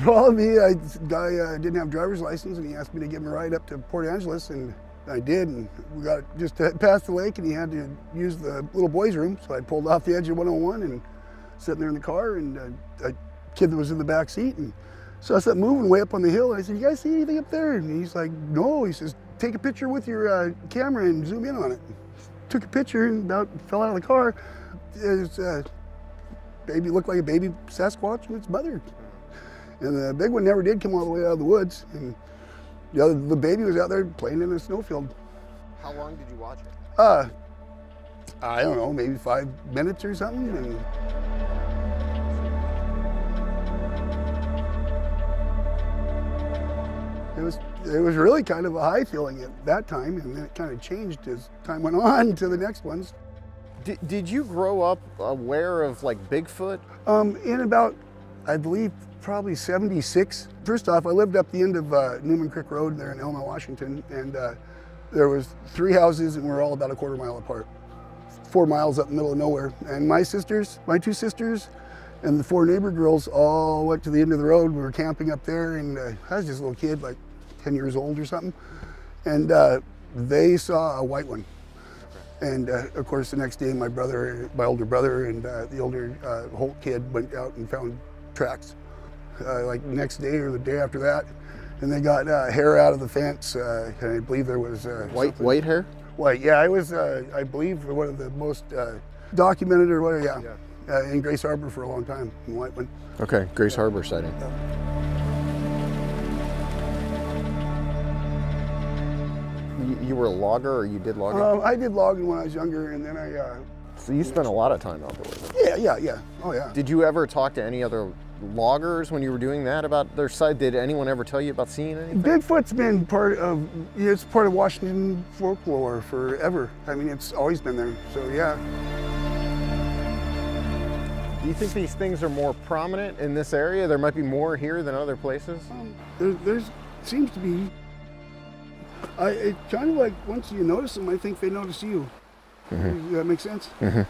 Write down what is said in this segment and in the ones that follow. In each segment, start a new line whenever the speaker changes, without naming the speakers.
Well, me, I didn't have a driver's license, and he asked me to give him a ride up to Port Angeles, and I did, and we got just past the lake, and he had to use the little boys' room, so I pulled off the edge of 101 and sitting there in the car, and a kid that was in the back seat, and saw something moving way up on the hill, and I said, "You guys see anything up there?" And he's like, "No." He says, "Take a picture with your camera and zoom in on it." Took a picture and about fell out of the car. It was, baby looked like a baby Sasquatch with its mother. And the big one never did come all the way out of the woods. And the baby was out there playing in a snowfield.
How long did you watch it?
I don't know, maybe 5 minutes or something. And it was really kind of a high feeling at that time, and then it kind of changed as time went on to the next ones.
Did you grow up aware of like Bigfoot?
In about, I believe, probably 76. First off, I lived up the end of Newman Creek Road there in Elma, Washington, and there was 3 houses, and we're all about a quarter mile apart. 4 miles up in the middle of nowhere. And my 2 sisters, and the 4 neighbor girls all went to the end of the road. We were camping up there, and I was just a little kid, like 10 years old or something, and they saw a white one. And of course, the next day, my older brother, and the older Holt kid went out and found tracks. Like the next day or the day after that, and they got hair out of the fence. And I believe there was
white hair.
White, yeah. I was, I believe, one of the most documented or whatever. Yeah, in Grace Harbor for a long time. In white one.
Okay, Grace Harbor sighting.
Yeah.
You were a logger, or you did logging?
I did logging when I was younger, and then
So you spent a lot of time outdoors.
Yeah. Oh yeah.
Did you ever talk to any other loggers when you were doing that about their side? Did anyone ever tell you about seeing anything?
Bigfoot's been part of Washington folklore forever. I mean, it's always been there. So yeah.
Do you think these things are more prominent in this area? There might be more here than other places?
There's seems to be. It's kind of like once you notice them, I think they notice you. Mm-hmm. Does that make sense?
Mm-hmm.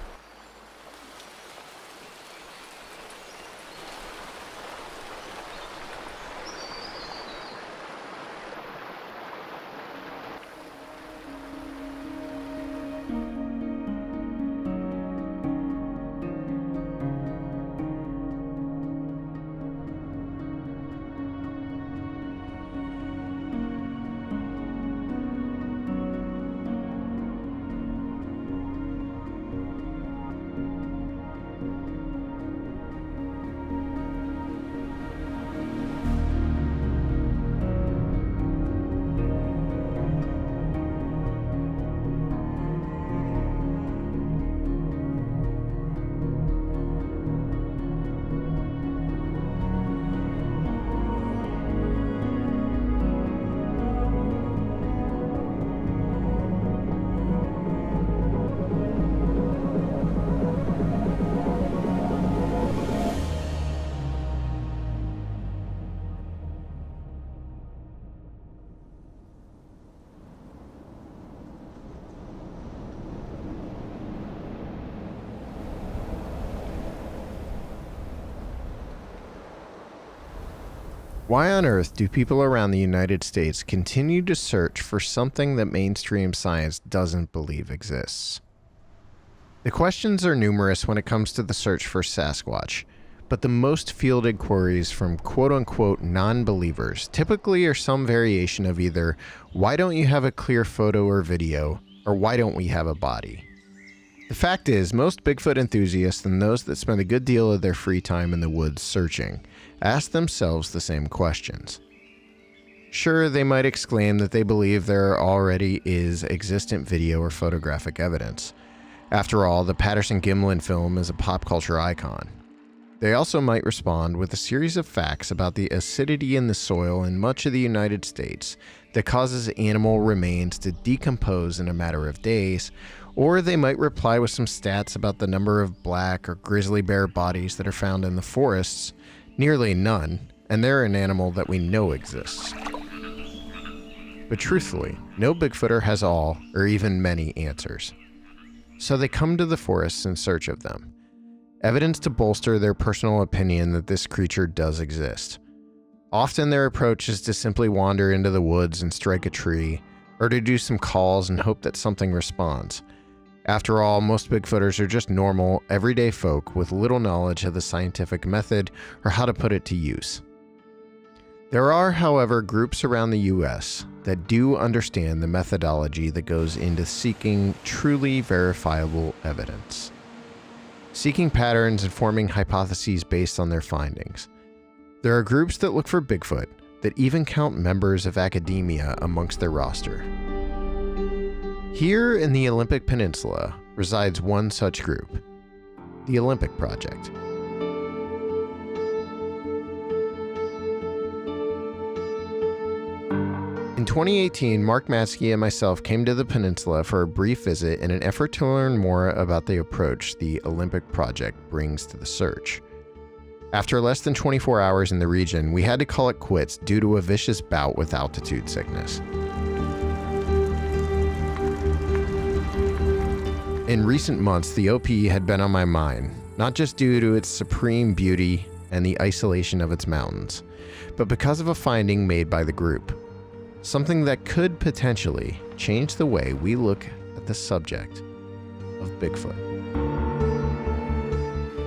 Why on earth do people around the United States continue to search for something that mainstream science doesn't believe exists? The questions are numerous when it comes to the search for Sasquatch, but the most fielded queries from quote-unquote non-believers typically are some variation of either, "Why don't you have a clear photo or video?" or "Why don't we have a body?" The fact is, most Bigfoot enthusiasts and those that spend a good deal of their free time in the woods searching ask themselves the same questions. Sure, they might exclaim that they believe there already is existent video or photographic evidence. After all, the Patterson-Gimlin film is a pop culture icon. They also might respond with a series of facts about the acidity in the soil in much of the United States that causes animal remains to decompose in a matter of days, or they might reply with some stats about the number of black or grizzly bear bodies that are found in the forests. Nearly none, and they're an animal that we know exists. But truthfully, no Bigfooter has all, or even many, answers. So they come to the forests in search of them. Evidence to bolster their personal opinion that this creature does exist. Often their approach is to simply wander into the woods and strike a tree, or to do some calls and hope that something responds. After all, most Bigfooters are just normal, everyday folk with little knowledge of the scientific method or how to put it to use. There are, however, groups around the US that do understand the methodology that goes into seeking truly verifiable evidence, seeking patterns and forming hypotheses based on their findings. There are groups that look for Bigfoot that even count members of academia amongst their roster. Here in the Olympic Peninsula resides one such group, the Olympic Project. In 2018, Mark Matsky and myself came to the peninsula for a brief visit in an effort to learn more about the approach the Olympic Project brings to the search. After less than 24 hours in the region, we had to call it quits due to a vicious bout with altitude sickness. In recent months, the OP had been on my mind, not just due to its supreme beauty and the isolation of its mountains, but because of a finding made by the group. Something that could potentially change the way we look at the subject of Bigfoot.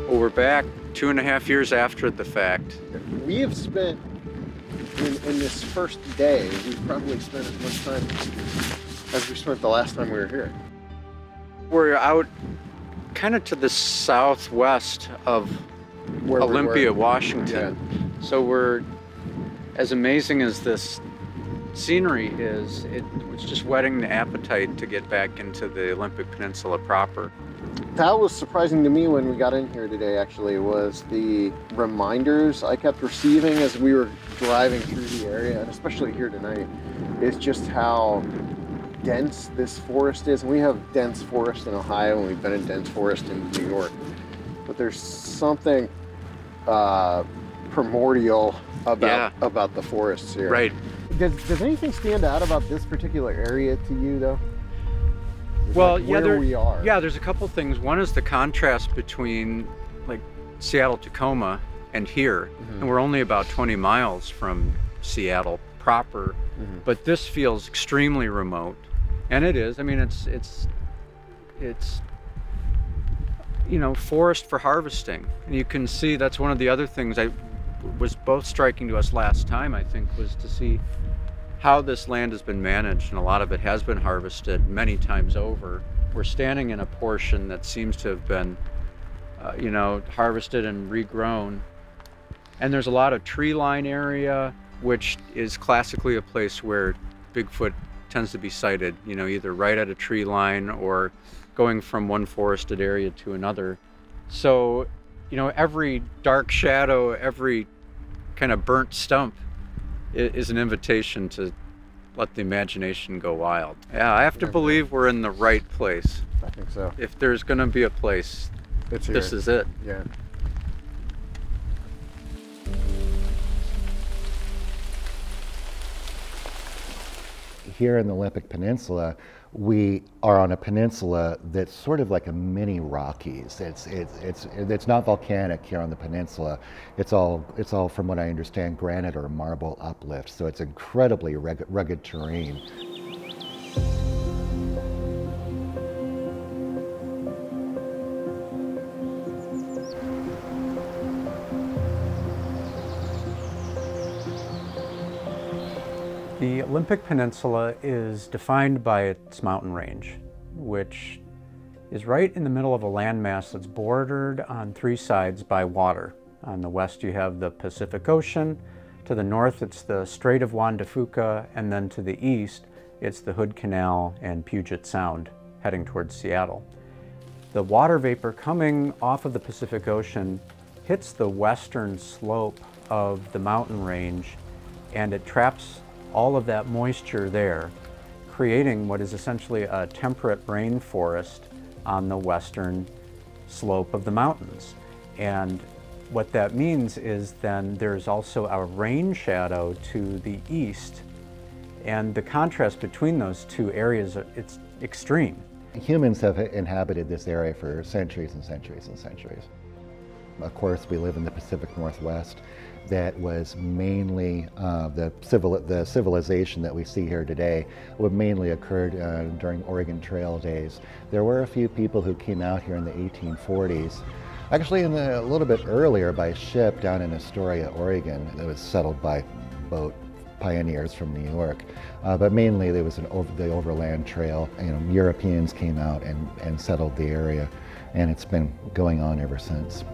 Well, we're back 2.5 years after the fact.
We have spent, in this first day, we've probably spent as much time as we spent the last time we were here.
We're out kind of to the southwest of Olympia, Washington. Yeah. So we're, as amazing as this scenery is, it's just whetting the appetite to get back into the Olympic Peninsula proper.
That was surprising to me when we got in here today, actually, was the reminders I kept receiving as we were driving through the area, and especially here tonight, is just how dense this forest is. And we have dense forest in Ohio, and we've been in dense forest in New York. But there's something primordial about the forests here.
Right.
Does anything stand out about this particular area to you, though?
Well,
like where we are.
Yeah, there's a couple things. One is the contrast between like Seattle, Tacoma and here. Mm-hmm. And we're only about 20 miles from Seattle proper, mm-hmm. But this feels extremely remote. And it is. I mean, it's you know, forest for harvesting. And you can see that's one of the other things I was both striking to us last time, I think, was to see how this land has been managed, and a lot of it has been harvested many times over. We're standing in a portion that seems to have been, you know, harvested and regrown. And there's a lot of tree line area, which is classically a place where Bigfoot tends to be sighted, you know, either right at a tree line or going from one forested area to another. So, you know, every dark shadow, every kind of burnt stump is an invitation to let the imagination go wild. Yeah, I have to believe we're in the right place.
I think so.
If there's going to be a place, this is it.
Yeah. Here in the Olympic Peninsula, we are on a peninsula that's sort of like a mini Rockies. It's not volcanic here on the peninsula. It's all from what I understand, granite or marble uplift. So it's incredibly rugged terrain.
The Olympic Peninsula is defined by its mountain range, which is right in the middle of a landmass that's bordered on three sides by water. On the west you have the Pacific Ocean, to the north it's the Strait of Juan de Fuca, and then to the east it's the Hood Canal and Puget Sound, heading towards Seattle. The water vapor coming off of the Pacific Ocean hits the western slope of the mountain range, and it traps all of that moisture there, creating what is essentially a temperate rainforest on the western slope of the mountains. And what that means is then there's also a rain shadow to the east, and the contrast between those two areas, it's extreme.
Humans have inhabited this area for centuries and centuries and centuries.
Of course, we live in the Pacific Northwest. That was mainly the civilization that we see here today would mainly occurred during Oregon Trail days. There were a few people who came out here in the 1840s, actually a little bit earlier by ship down in Astoria, Oregon. It was settled by boat pioneers from New York, but mainly there was the overland trail. Europeans came out and settled the area, and it's been going on ever since.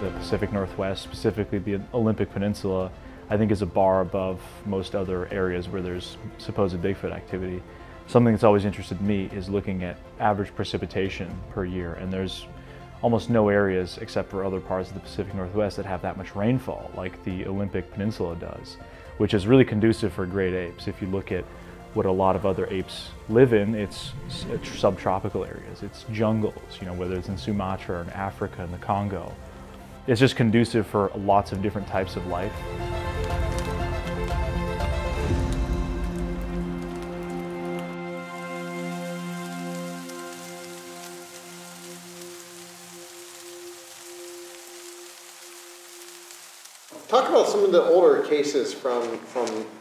The Pacific Northwest, specifically the Olympic Peninsula, I think is a bar above most other areas where there's supposed Bigfoot activity. Something that's always interested me is looking at average precipitation per year, and there's almost no areas except for other parts of the Pacific Northwest that have that much rainfall like the Olympic Peninsula does, which is really conducive for great apes. If you look at what a lot of other apes live in, it's subtropical areas, it's jungles, whether it's in Sumatra or in Africa and the Congo. It's just conducive for lots of different types of life.
Talk about some of the older cases from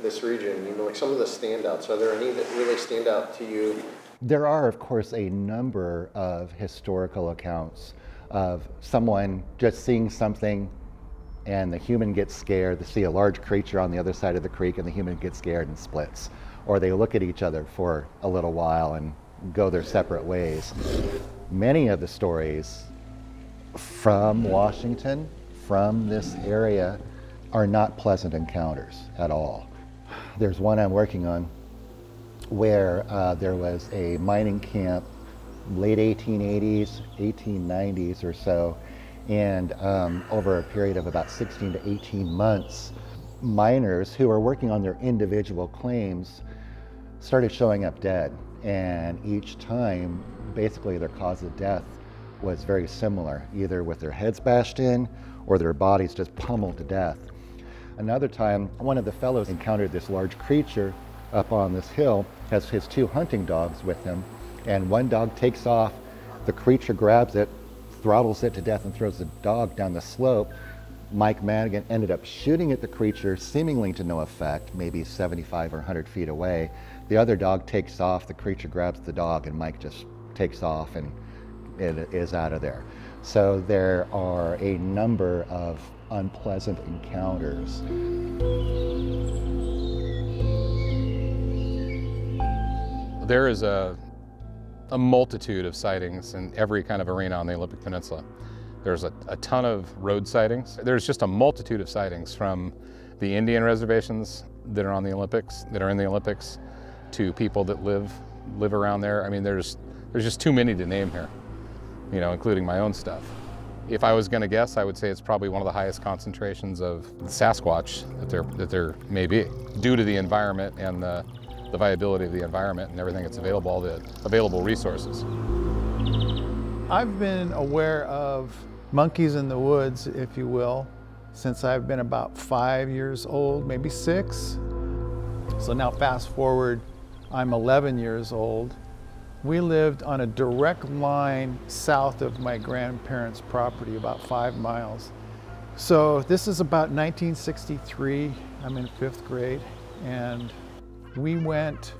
this region, like some of the standouts. Are there any that really stand out to you?
There are, of course, a number of historical accounts of someone just seeing something and the human gets scared. They see a large creature on the other side of the creek and the human gets scared and splits. Or they look at each other for a little while and go their separate ways. Many of the stories from Washington, from this area, are not pleasant encounters at all. There's one I'm working on where there was a mining camp, late 1880s, 1890s or so, and over a period of about 16 to 18 months, miners who were working on their individual claims started showing up dead, and each time basically their cause of death was very similar, either with their heads bashed in or their bodies just pummeled to death. Another time, one of the fellows encountered this large creature up on this hill, has his 2 hunting dogs with him, and one dog takes off, the creature grabs it, throttles it to death and throws the dog down the slope. Mike Madigan ended up shooting at the creature, seemingly to no effect, maybe 75 or 100 feet away. The other dog takes off, the creature grabs the dog, and Mike just takes off and it is out of there. So there are a number of unpleasant encounters.
There is a multitude of sightings in every kind of arena on the Olympic Peninsula. There's a ton of road sightings. There's just a multitude of sightings from the Indian reservations that are on the Olympics, that are in the Olympics, to people that live around there. I mean, there's just too many to name here, including my own stuff. If I was going to guess, I would say it's probably one of the highest concentrations of Sasquatch that there may be, due to the environment and the viability of the environment and everything that's available, all the available resources.
I've been aware of monkeys in the woods, if you will, since I've been about 5 years old, maybe 6. So now fast forward, I'm 11 years old. We lived on a direct line south of my grandparents' property, about 5 miles. So this is about 1963. I'm in 5th grade, and we went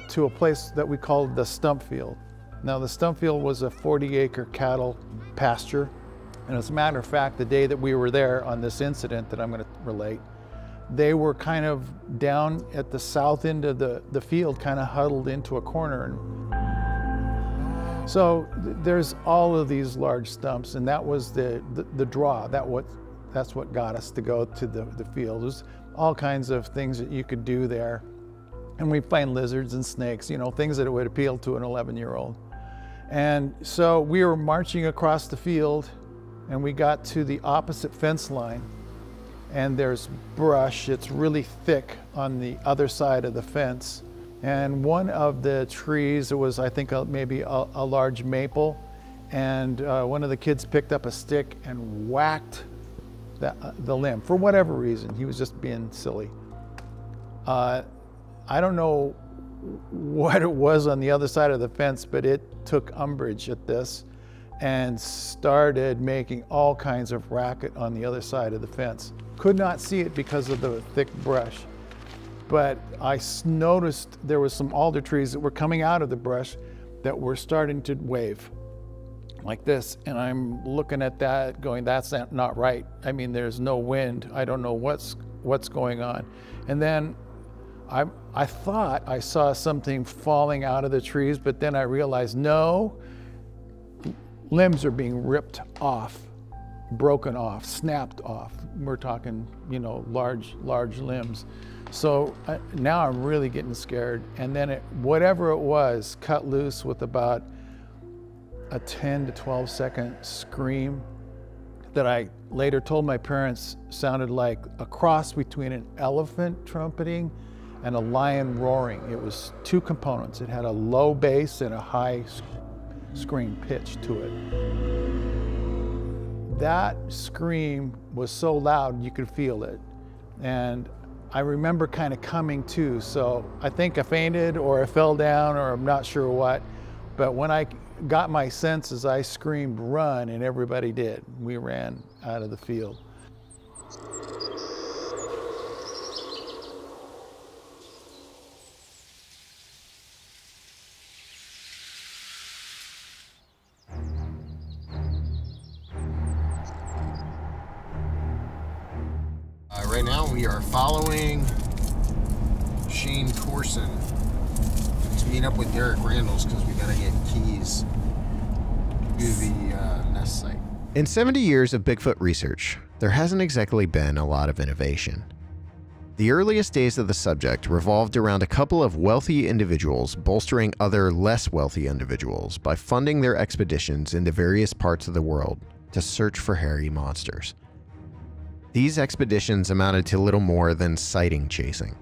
to a place that we called the stump field. Now the stump field was a 40-acre cattle pasture, and as a matter of fact, the day that we were there on this incident that I'm going to relate, they were kind of down at the south end of the field, kind of huddled into a corner. So there's all of these large stumps, and that was the draw. That's what got us to go to the field. There's all kinds of things that you could do there. And we find lizards and snakes, things that would appeal to an 11-year-old. And so we were marching across the field, and we got to the opposite fence line. And there's brush, it's really thick on the other side of the fence. And one of the trees, it was, I think, maybe a large maple, and one of the kids picked up a stick and whacked the limb, for whatever reason. He was just being silly. I don't know what it was on the other side of the fence, but it took umbrage at this and started making all kinds of racket on the other side of the fence. Could not see it because of the thick brush, but I noticed there was some alder trees that were coming out of the brush that were starting to wave like this, and I'm looking at that going, that's not right. I mean, there's no wind. I don't know what's going on. And then I thought I saw something falling out of the trees, but then I realized, no, limbs are being ripped off, broken off, snapped off. We're talking, you know, large limbs. So now I'm really getting scared. And then whatever it was, cut loose with about a 10 to 12 second scream that I later told my parents sounded like a cross between an elephant trumpeting and a lion roaring. It was two components. It had a low bass and a high scream pitch to it. That scream was so loud you could feel it. And I remember kind of coming to, so I think I fainted or I fell down or I'm not sure what, but when I got my senses, I screamed, run, and everybody did. We ran out of the field.
Right now we are following Shane Corson to meet up with Derek Randalls because we gotta get keys to the nest site. In 70 years of Bigfoot research, there hasn't exactly been a lot of innovation. The earliest days of the subject revolved around a couple of wealthy individuals bolstering other less wealthy individuals by funding their expeditions into various parts of the world to search for hairy monsters. These expeditions amounted to little more than sighting chasing.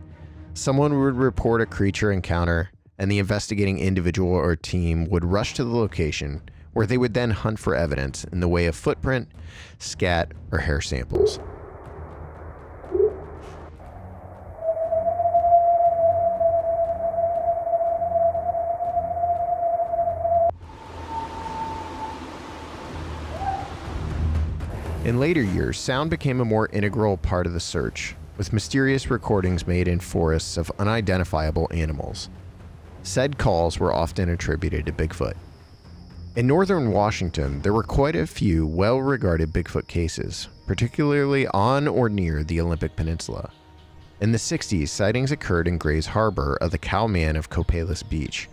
Someone would report a creature encounter, and the investigating individual or team would rush to the location, where they would then hunt for evidence in the way of footprint, scat, or hair samples. In later years, sound became a more integral part of the search, with mysterious recordings made in forests of unidentifiable animals. Said calls were often attributed to Bigfoot. In northern Washington, there were quite a few well-regarded Bigfoot cases, particularly on or near the Olympic Peninsula. In the 60s, sightings occurred in Grays Harbor of the Cowman of Copalis Beach.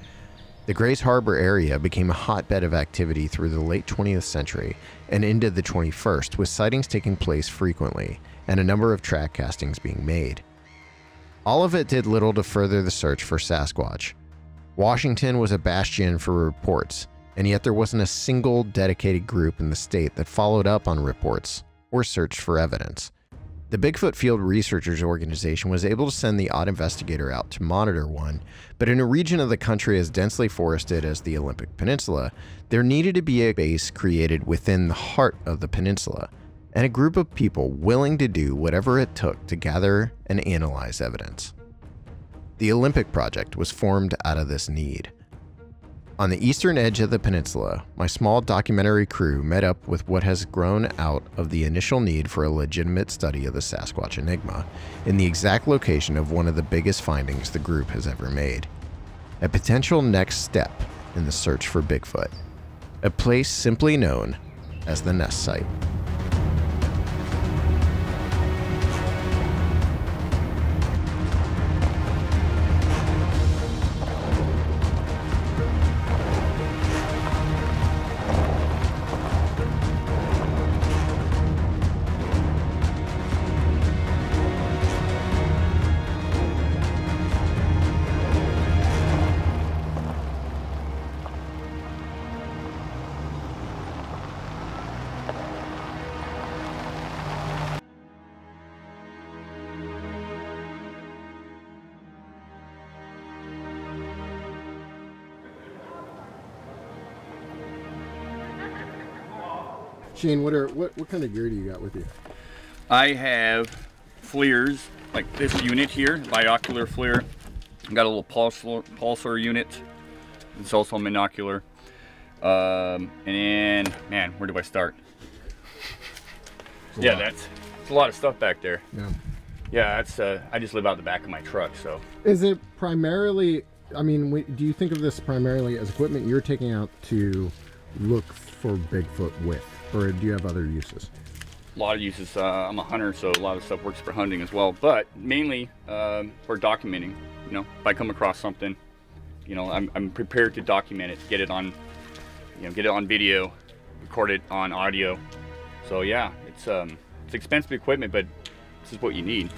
The Grays Harbor area became a hotbed of activity through the late 20th century and into the 21st, with sightings taking place frequently and a number of track castings being made. All of it did little to further the search for Sasquatch. Washington was a bastion for reports, and yet there wasn't a single dedicated group in the state that followed up on reports or searched for evidence. The Bigfoot Field Researchers Organization was able to send the odd investigator out to monitor one, but in a region of the country as densely forested as the Olympic Peninsula, there needed to be a base created within the heart of the peninsula, and a group of people willing to do whatever it took to gather and analyze evidence. The Olympic Project was formed out of this need. On the eastern edge of the peninsula, my small documentary crew met up with what has grown out of the initial need for a legitimate study of the Sasquatch enigma, in the exact location of one of the biggest findings the group has ever made. A potential next step in the search for Bigfoot. A place simply known as the nest site. Shane, what kind of gear do you got with you?
I have FLIRs, like this unit here, binocular FLIR, Got a little pulsar unit. It's also monocular. And then, man, where do I start? Yeah, that's a lot of stuff back there.
Yeah.
Yeah, that's I just live out the back of my truck, so.
Is it primarily, I mean, do you think of this primarily as equipment you're taking out to look for Bigfoot with, or do you have other uses?
A lot of uses. I'm a hunter, so a lot of stuff works for hunting as well, but mainly for documenting. You know, if I come across something, you know, I'm prepared to document it, get it on, you know, get it on video, record it on audio. So yeah, it's expensive equipment, but this is what you need.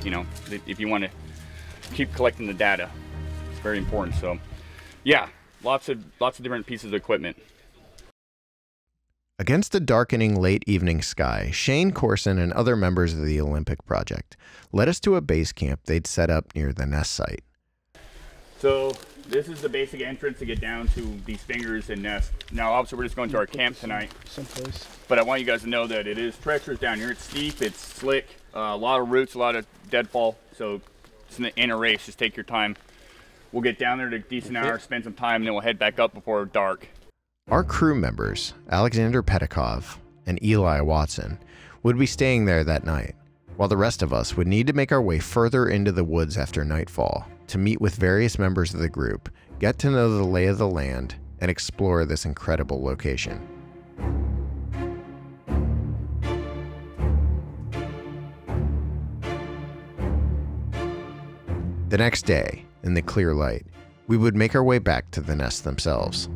You know, if you want to keep collecting the data, it's very important. So yeah, lots of different pieces of equipment.
Against the darkening late evening sky, Shane Corson and other members of the Olympic Project led us to a base camp they'd set up near the nest site.
So this is the basic entrance to get down to these fingers and nest. Now obviously we're just going to our camp tonight. Someplace. But I want you guys to know that it is treacherous down here. It's steep, it's slick, a lot of roots, a lot of deadfall. So it's in a race, just take your time. We'll get down there at a decent hour, spend some time, and then we'll head back up before dark.
Our crew members, Alexander Petikov and Eli Watson, would be staying there that night, while the rest of us would need to make our way further into the woods after nightfall to meet with various members of the group, get to know the lay of the land, and explore this incredible location. The next day, in the clear light, we would make our way back to the nests themselves.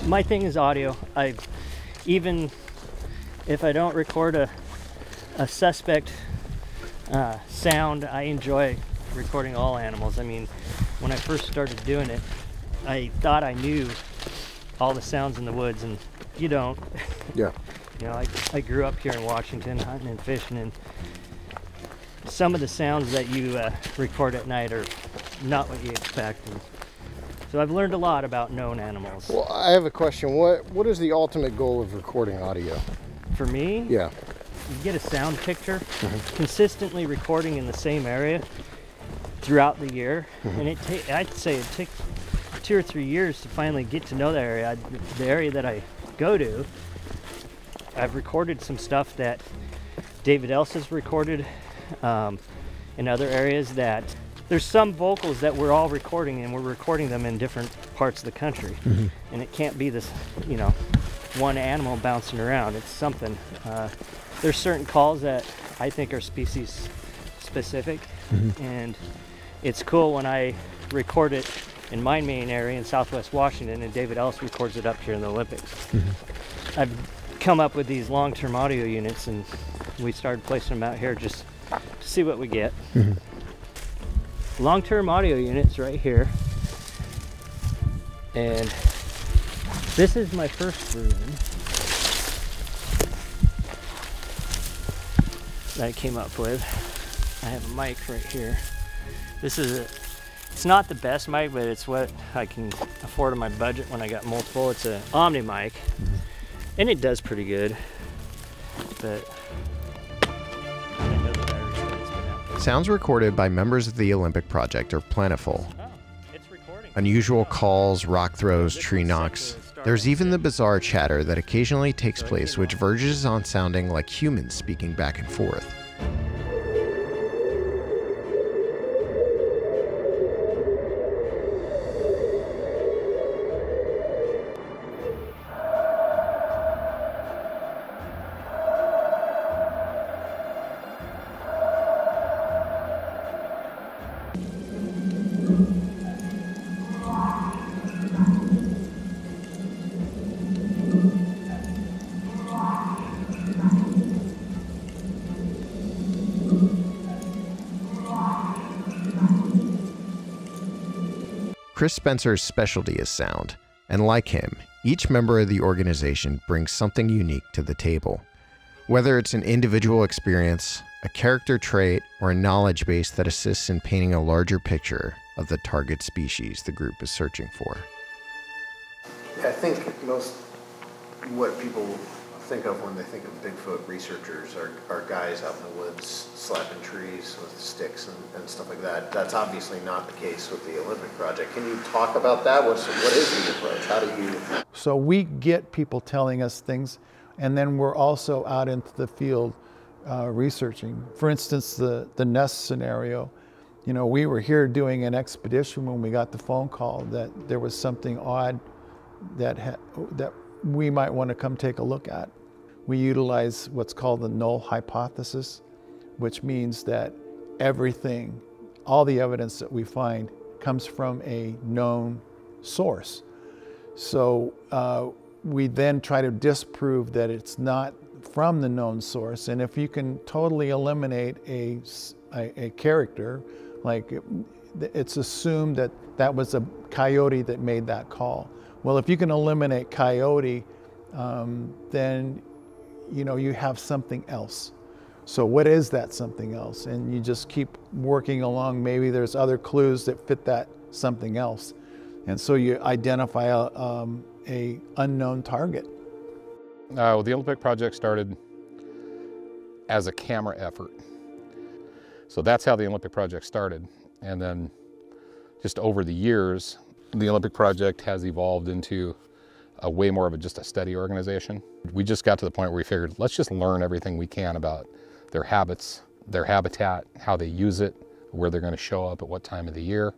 My thing is audio. Even if I don't record a suspect sound, I enjoy recording all animals. I mean, when I first started doing it, I thought I knew all the sounds in the woods, and you don't.
Yeah.
You know, I grew up here in Washington hunting and fishing, and some of the sounds that you record at night are not what you expect. And so I've learned a lot about known animals.
Well, I have a question. What is the ultimate goal of recording audio?
For me?
Yeah.
You get a sound picture, consistently recording in the same area throughout the year. And I'd say it takes 2 or 3 years to finally get to know that area. The area that I go to, I've recorded some stuff that David Else has recorded in other areas. That there's some vocals that we're all recording, and we're recording them in different parts of the country. And it can't be this, you know, one animal bouncing around. It's something. There's certain calls that I think are species specific, and it's cool when I record it in my main area in Southwest Washington, and David Else records it up here in the Olympics. I've come up with these long-term audio units, and we started placing them out here just to see what we get. Long-term audio units right here, and this is my first version that I came up with. I have a mic right here. This is it's not the best mic, but it's what I can afford on my budget when I got multiple. It's an Omni mic, and it does pretty good, but
Sounds recorded by members of the Olympic Project are plentiful. Unusual calls, rock throws, tree knocks. There's even the bizarre chatter that occasionally takes place, which verges on sounding like humans speaking back and forth. Chris Spencer's specialty is sound, and like him, each member of the organization brings something unique to the table. Whether it's an individual experience, a character trait, or a knowledge base that assists in painting a larger picture of the target species the group is searching for.
I think most what people think of when they think of Bigfoot researchers are guys out in the woods slapping trees with sticks and stuff like that. That's obviously not the case with the Olympic Project. Can you talk about that? What is the approach? How do you...
So we get people telling us things, and then we're also out into the field researching. For instance, the nest scenario. You know, we were here doing an expedition when we got the phone call that there was something odd that we might want to come take a look at. We utilize what's called the null hypothesis, which means that everything, all the evidence that we find comes from a known source. So we then try to disprove that it's not from the known source. And if you can totally eliminate a character, like it's assumed that that was a coyote that made that call. Well, if you can eliminate coyote, then you know you have something else. So what is that something else? And you just keep working along. Maybe there's other clues that fit that something else, and so you identify a unknown target.
Well, the Olympic Project started as a camera effort. So that's how the Olympic Project started. And then just over the years, the Olympic Project has evolved into a way more of just a study organization. We just got to the point where we figured, let's just learn everything we can about their habits, their habitat, how they use it, where they're going to show up at what time of the year,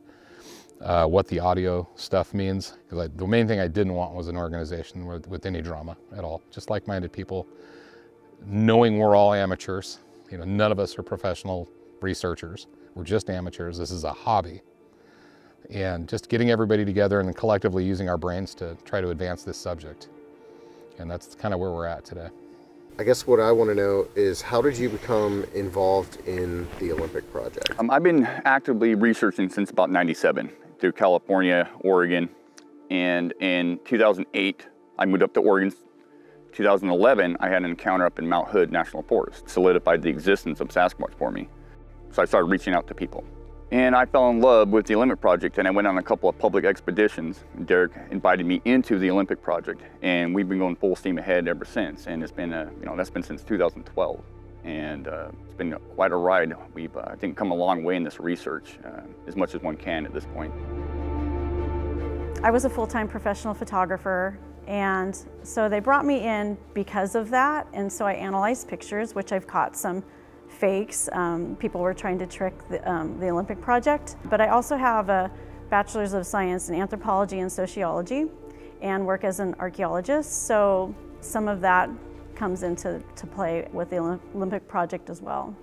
what the audio stuff means. Because the main thing I didn't want was an organization with any drama at all. Just like-minded people, knowing we're all amateurs. You know, none of us are professional researchers. We're just amateurs. This is a hobby. And just getting everybody together and then collectively using our brains to try to advance this subject. And that's kind of where we're at today.
I guess what I want to know is, how did you become involved in the Olympic Project?
I've been actively researching since about '97 through California, Oregon, and in 2008 I moved up to Oregon. 2011 I had an encounter up in Mount Hood National Forest, solidified the existence of Sasquatch for me. So I started reaching out to people. And I fell in love with the Olympic Project, and I went on a couple of public expeditions. Derek invited me into the Olympic Project, and we've been going full steam ahead ever since. And it's been, that's been since 2012. And it's been quite a ride. We've, I think, come a long way in this research, as much as one can at this point.
I was a full-time professional photographer, and so they brought me in because of that. And so I analyzed pictures, which I've caught some fakes. People were trying to trick the Olympic Project. But I also have a Bachelor's of Science in Anthropology and Sociology and work as an archaeologist. So some of that comes into play with the Olympic Project as well.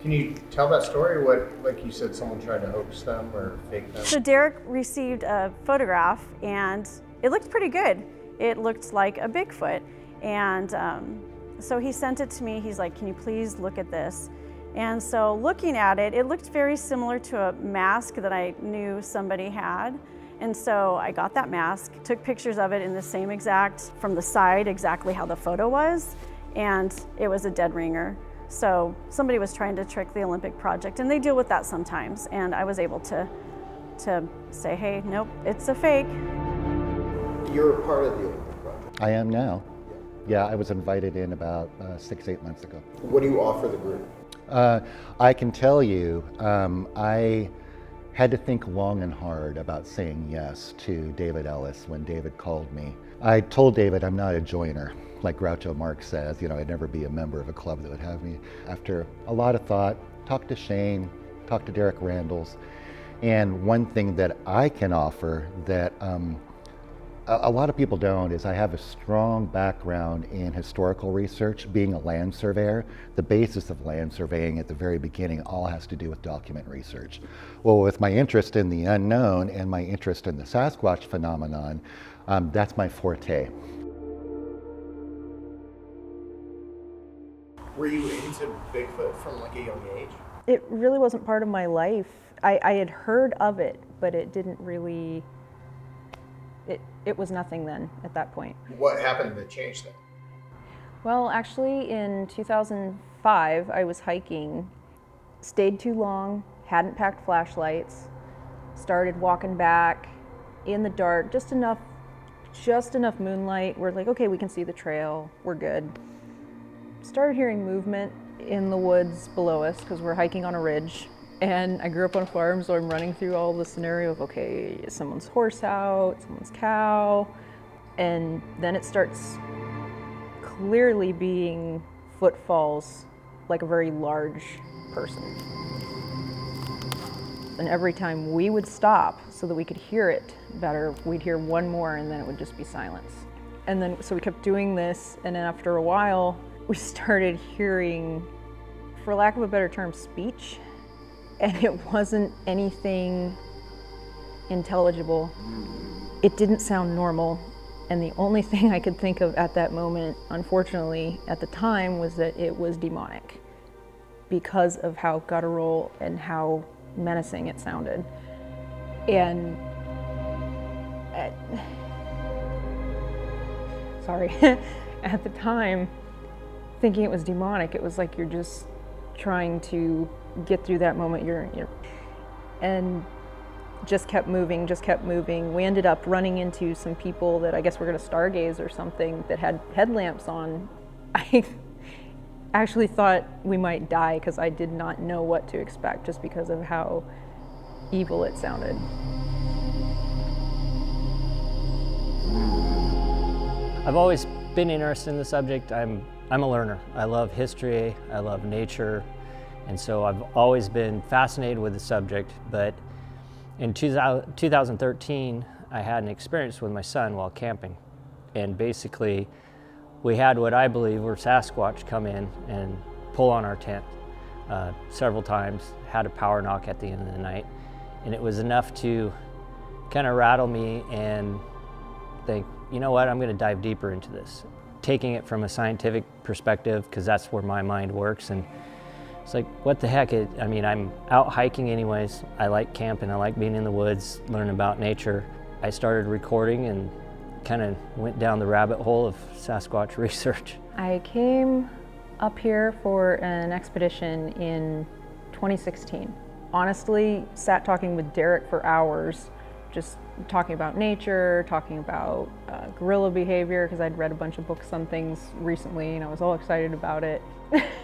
Can you tell that story? What, like you said, someone tried to hoax them or fake them?
So Derek received a photograph and it looked pretty good. It looked like a Bigfoot. And so he sent it to me. He's like, can you please look at this? And so looking at it, it looked very similar to a mask that I knew somebody had. And so I got that mask, took pictures of it in the same exact, from the side, exactly how the photo was, and it was a dead ringer. So somebody was trying to trick the Olympic Project, and they deal with that sometimes. And I was able to say, hey, nope, it's a fake.
You're a part of the Olympic Project.
I am now. Yeah, I was invited in about 6-8 months ago.
What do you offer the group?
I can tell you, I had to think long and hard about saying yes to David Ellis when David called me. I told David I'm not a joiner. Like Groucho Marx says, you know, I'd never be a member of a club that would have me. After a lot of thought, talked to Shane, talked to Derek Randalls, and one thing that I can offer that a lot of people don't is I have a strong background in historical research, being a land surveyor. The basis of land surveying at the very beginning all has to do with document research. Well, with my interest in the unknown and my interest in the Sasquatch phenomenon, that's my forte.
Were you into Bigfoot from like a young age?
It really wasn't part of my life. I had heard of it, but it didn't really, it was nothing then at that point.
What happened that changed that?
Well, actually in 2005, I was hiking, stayed too long, hadn't packed flashlights, started walking back in the dark, just enough just enough moonlight. We're like, okay, we can see the trail, we're good. Started hearing movement in the woods below us because we're hiking on a ridge. And I grew up on a farm, so I'm running through all the scenario of, okay, is someone's horse out, someone's cow? And then it starts clearly being footfalls, like a very large person. And every time we would stop so that we could hear it better, we'd hear one more and then it would just be silence. And then, so we kept doing this, and then after a while, we started hearing, for lack of a better term, speech. And it wasn't anything intelligible. It didn't sound normal. And the only thing I could think of at that moment, unfortunately, at the time, was that it was demonic because of how guttural and how menacing it sounded. And sorry, at the time, thinking it was demonic, it was like you're just trying to get through that moment. And just kept moving, just kept moving. We ended up running into some people that I guess were gonna stargaze or something that had headlamps on. I actually thought we might die because I did not know what to expect just because of how evil it sounded.
I've always been interested in the subject. I'm a learner. I love history, I love nature, and so I've always been fascinated with the subject. But in 2013, I had an experience with my son while camping. And basically, we had what I believe were Sasquatch come in and pull on our tent several times, had a power knock at the end of the night. And it was enough to kind of rattle me and think, you know what, I'm going to dive deeper into this. Taking it from a scientific perspective, because that's where my mind works. And it's like, what the heck? I mean, I'm out hiking anyways. I like camping, I like being in the woods, learning about nature. I started recording and kind of went down the rabbit hole of Sasquatch research.
I came up here for an expedition in 2016. Honestly, sat talking with Derek for hours, just talking about nature, talking about gorilla behavior, because I'd read a bunch of books on things recently and I was all excited about it.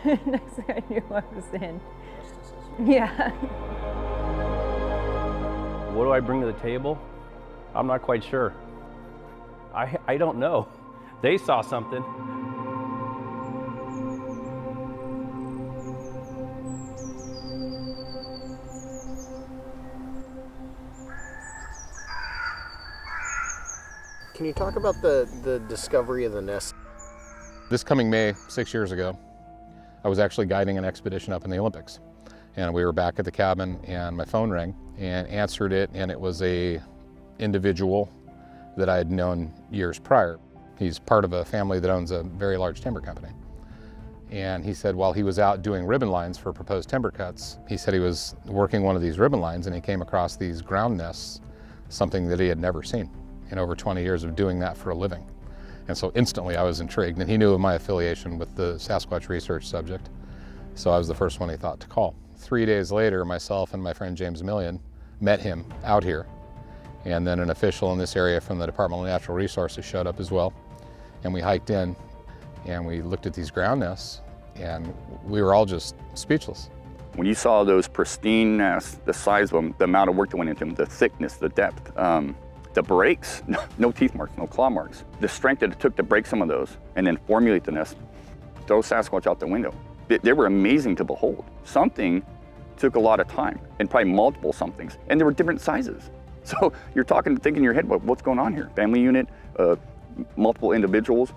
Next thing I knew, I was in. Yeah.
What do I bring to the table? I'm not quite sure. I don't know. They saw something.
Can you talk about the discovery of the nest?
This coming May, 6 years ago, I was actually guiding an expedition up in the Olympics. And we were back at the cabin and my phone rang and answered it, and it was a individual that I had known years prior. He's part of a family that owns a very large timber company. And he said while he was out doing ribbon lines for proposed timber cuts, he said he was working one of these ribbon lines and he came across these ground nests, something that he had never seen in over 20 years of doing that for a living. And so instantly I was intrigued, and he knew of my affiliation with the Sasquatch research subject. So I was the first one he thought to call. 3 days later, myself and my friend James Millian met him out here. And then an official in this area from the Department of Natural Resources showed up as well. And we hiked in and we looked at these ground nests and we were all just speechless.
When you saw those pristine nests, the size of them, the amount of work that went into them, the thickness, the depth, the breaks, no teeth marks, no claw marks. The strength that it took to break some of those and then formulate the nest, throw Sasquatch out the window. They were amazing to behold. Something took a lot of time, and probably multiple somethings, and they were different sizes. So you're thinking in your head, what's going on here? Family unit, multiple individuals.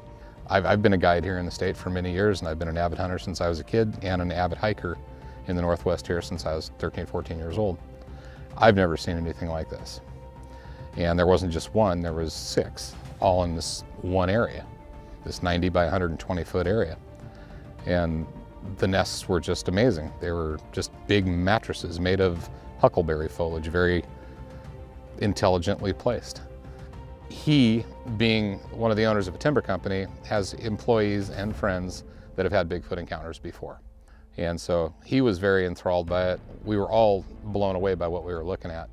I've been a guide here in the state for many years, and I've been an avid hunter since I was a kid and an avid hiker in the Northwest here since I was 13, 14 years old. I've never seen anything like this. And there wasn't just one, there was 6, all in this one area, this 90 by 120 foot area. And the nests were just amazing. They were just big mattresses made of huckleberry foliage, very intelligently placed. He, being one of the owners of a timber company, has employees and friends that have had Bigfoot encounters before. And so he was very enthralled by it. We were all blown away by what we were looking at.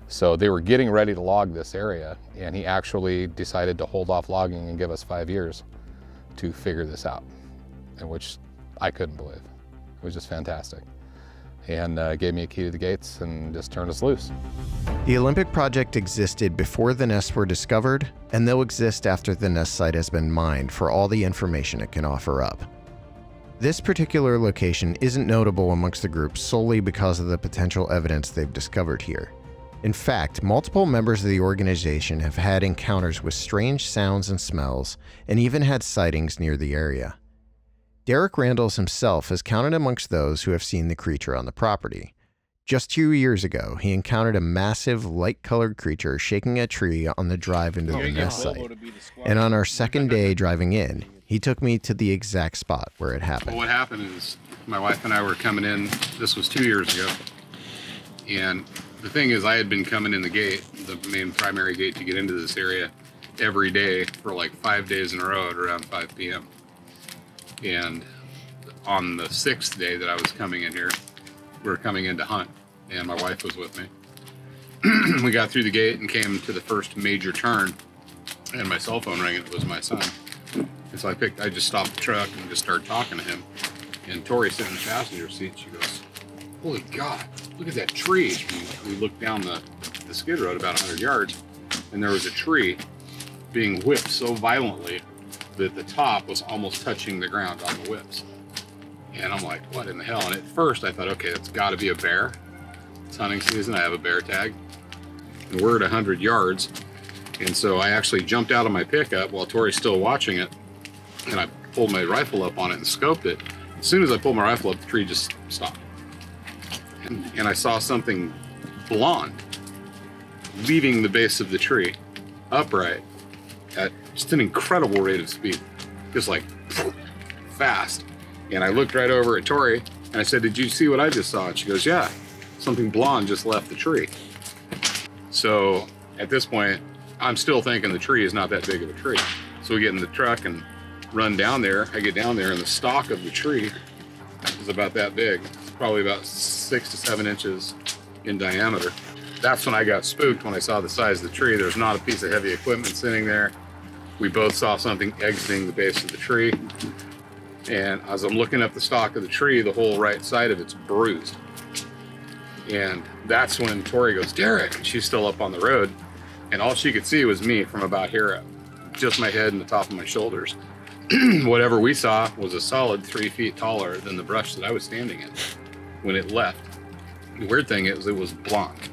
So they were getting ready to log this area, and he actually decided to hold off logging and give us 5 years to figure this out, and which I couldn't believe. It was just fantastic. And gave me a key to the gates and just turned us loose.
The Olympic project existed before the nests were discovered, and they'll exist after the nest site has been mined for all the information it can offer up. This particular location isn't notable amongst the group solely because of the potential evidence they've discovered here. In fact, multiple members of the organization have had encounters with strange sounds and smells, and even had sightings near the area. Derek Randalls himself is counted amongst those who have seen the creature on the property. Just 2 years ago, he encountered a massive, light-colored creature shaking a tree on the drive into the nest site. And on our second day driving in, he took me to the exact spot where it happened.
Well, what happened is my wife and I were coming in, this was 2 years ago, and the thing is I had been coming in the gate, the main primary gate to get into this area every day for like 5 days in a row at around 5 p.m. And on the 6th day that I was coming in here, we were coming in to hunt, and my wife was with me. We got through the gate and came to the first major turn, and my cell phone rang, and it was my son. And so I just stopped the truck and just started talking to him. And Tori sitting in the passenger seat, she goes, "Holy God, look at that tree." We looked down the skid road about 100 yards, and there was a tree being whipped so violently that the top was almost touching the ground on the whips. And I'm like, what in the hell? And at first I thought, okay, that's gotta be a bear. It's hunting season, I have a bear tag. And we're at 100 yards. And so I actually jumped out of my pickup while Tori's still watching it. And I pulled my rifle up on it and scoped it. As soon as I pulled my rifle up, the tree just stopped. And I saw something blonde leaving the base of the tree, upright, at just an incredible rate of speed, just like fast. And I looked right over at Tori and I said, "Did you see what I just saw?" And she goes, "Yeah, something blonde just left the tree." So at this point, I'm still thinking the tree is not that big of a tree. So we get in the truck and run down there. I get down there and the stalk of the tree is about that big, probably about 6 to 7 inches in diameter. That's when I got spooked when I saw the size of the tree. There's not a piece of heavy equipment sitting there. We both saw something exiting the base of the tree. And as I'm looking up the stalk of the tree, the whole right side of it's bruised. And that's when Tori goes, "Derek," and she's still up on the road. And all she could see was me from about here up, just my head and the top of my shoulders. Whatever we saw was a solid 3 feet taller than the brush that I was standing in when it left. The weird thing is it was blonde.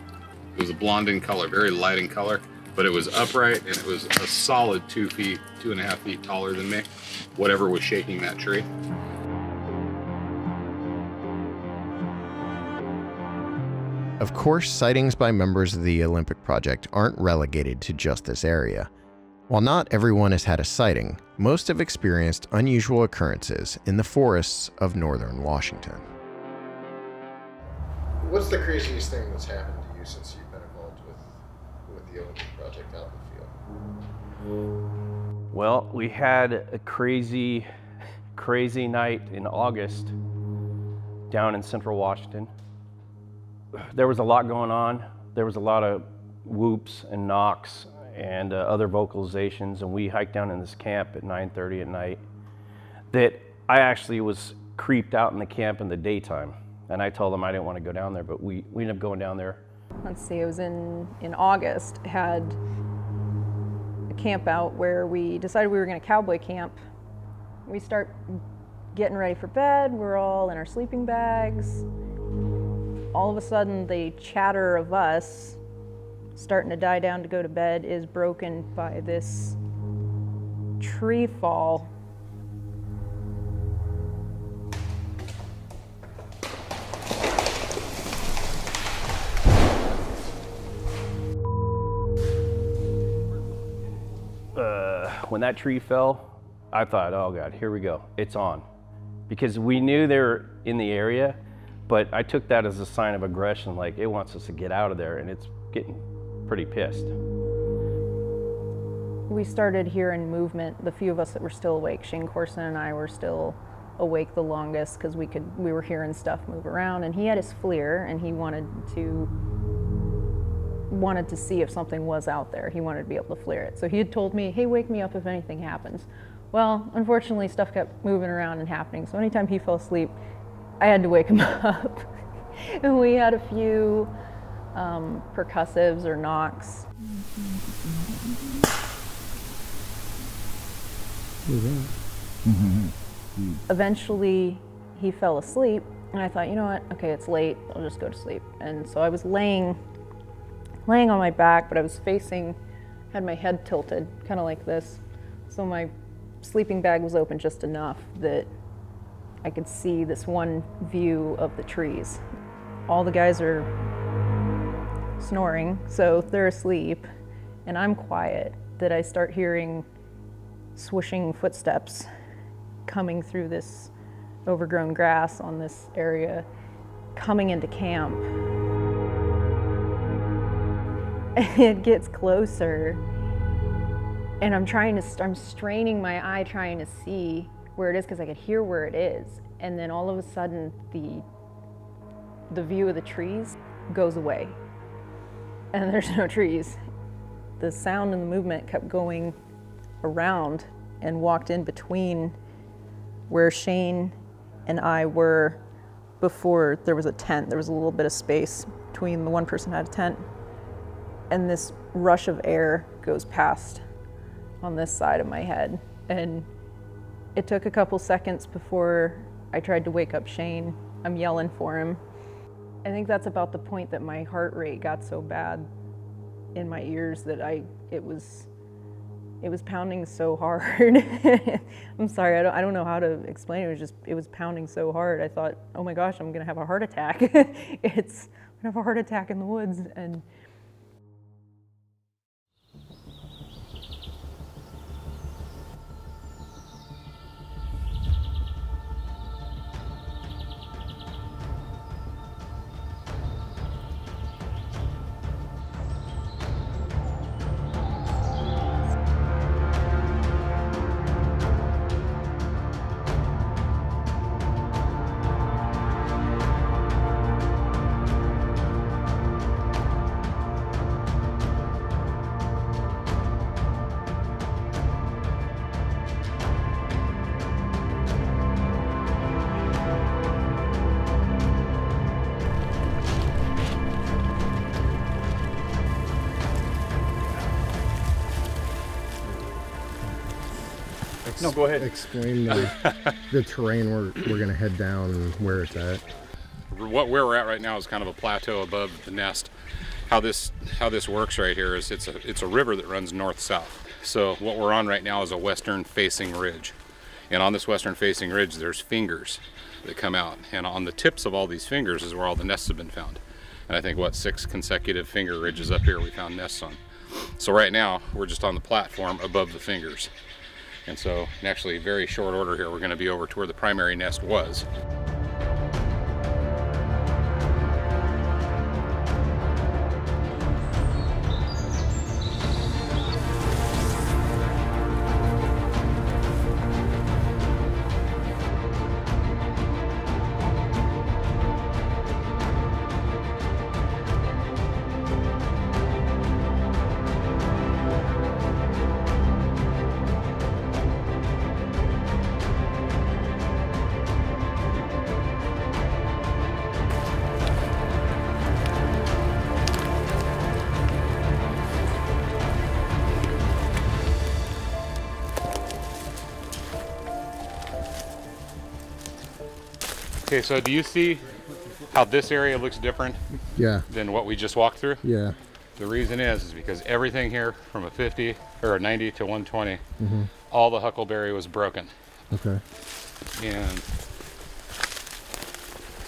It was a blonde in color, very light in color, but it was upright and it was a solid 2 feet, 2.5 feet taller than me, whatever was shaking that tree.
Of course, sightings by members of the Olympic project aren't relegated to just this area. While not everyone has had a sighting, most have experienced unusual occurrences in the forests of northern Washington.
What's the craziest thing that's happened to you since you've been involved with the Olympic project out in the field?
Well, we had a crazy night in August down in central Washington. There was a lot going on. There was a lot of whoops and knocks and other vocalizations, and we hiked down in this camp at 9:30 at night that I actually was creeped out in the camp in the daytime. And I told them I didn't want to go down there, but we ended up going down there.
Let's see, it was in August, had a camp out where we decided we were going to cowboy camp. We start getting ready for bed, we're all in our sleeping bags. All of a sudden, the chatter of us starting to die down to go to bed is broken by this tree fall.
When that tree fell, I thought, oh God, here we go, it's on. Because we knew they were in the area, but I took that as a sign of aggression, like it wants us to get out of there, and it's getting pretty pissed.
We started hearing movement, the few of us that were still awake. Shane Corson and I were still awake the longest because we were hearing stuff move around, and he had his FLIR and he wanted to wanted to see if something was out there. He wanted to be able to flare it. So he had told me, hey, wake me up if anything happens. Well, unfortunately, stuff kept moving around and happening. So anytime he fell asleep, I had to wake him up. And we had a few percussives or knocks. Eventually, he fell asleep, and I thought, you know what, okay, it's late, I'll just go to sleep. And so I was laying on my back, but I was facing, had my head tilted, kind of like this. So my sleeping bag was open just enough that I could see this one view of the trees. All the guys are snoring, so they're asleep, and I'm quiet, that I start hearing swooshing footsteps coming through this overgrown grass on this area, coming into camp. And it gets closer, and I'm straining my eye trying to see where it is because I could hear where it is. And then all of a sudden, the view of the trees goes away, and there's no trees. The sound and the movement kept going around and walked in between where Shane and I were before there was a tent. There was a little bit of space between the one person had a tent, and this rush of air goes past on this side of my head. And it took a couple seconds before I tried to wake up Shane. I'm yelling for him. I think that's about the point that my heart rate got so bad in my ears that it was pounding so hard. I'm sorry, I don't know how to explain it. It was pounding so hard. I thought, oh my gosh, I'm gonna have a heart attack. I'm gonna have a heart attack in the woods. And
No, go ahead.
Explain the terrain we're going to head down and where it's at.
Where we're at right now is kind of a plateau above the nest. How this works right here is it's a river that runs north-south. So what we're on right now is a western facing ridge. And on this western facing ridge there's fingers that come out. And on the tips of all these fingers is where all the nests have been found. And I think, what, 6 consecutive finger ridges up here we found nests on. So right now we're just on the platform above the fingers. And so, in actually very short order here, we're going to be over to where the primary nest was. Okay, so do you see how this area looks different than what we just walked through?
Yeah.
The reason is because everything here from a 50 or a 90 to 120, all the huckleberry was broken.
Okay.
And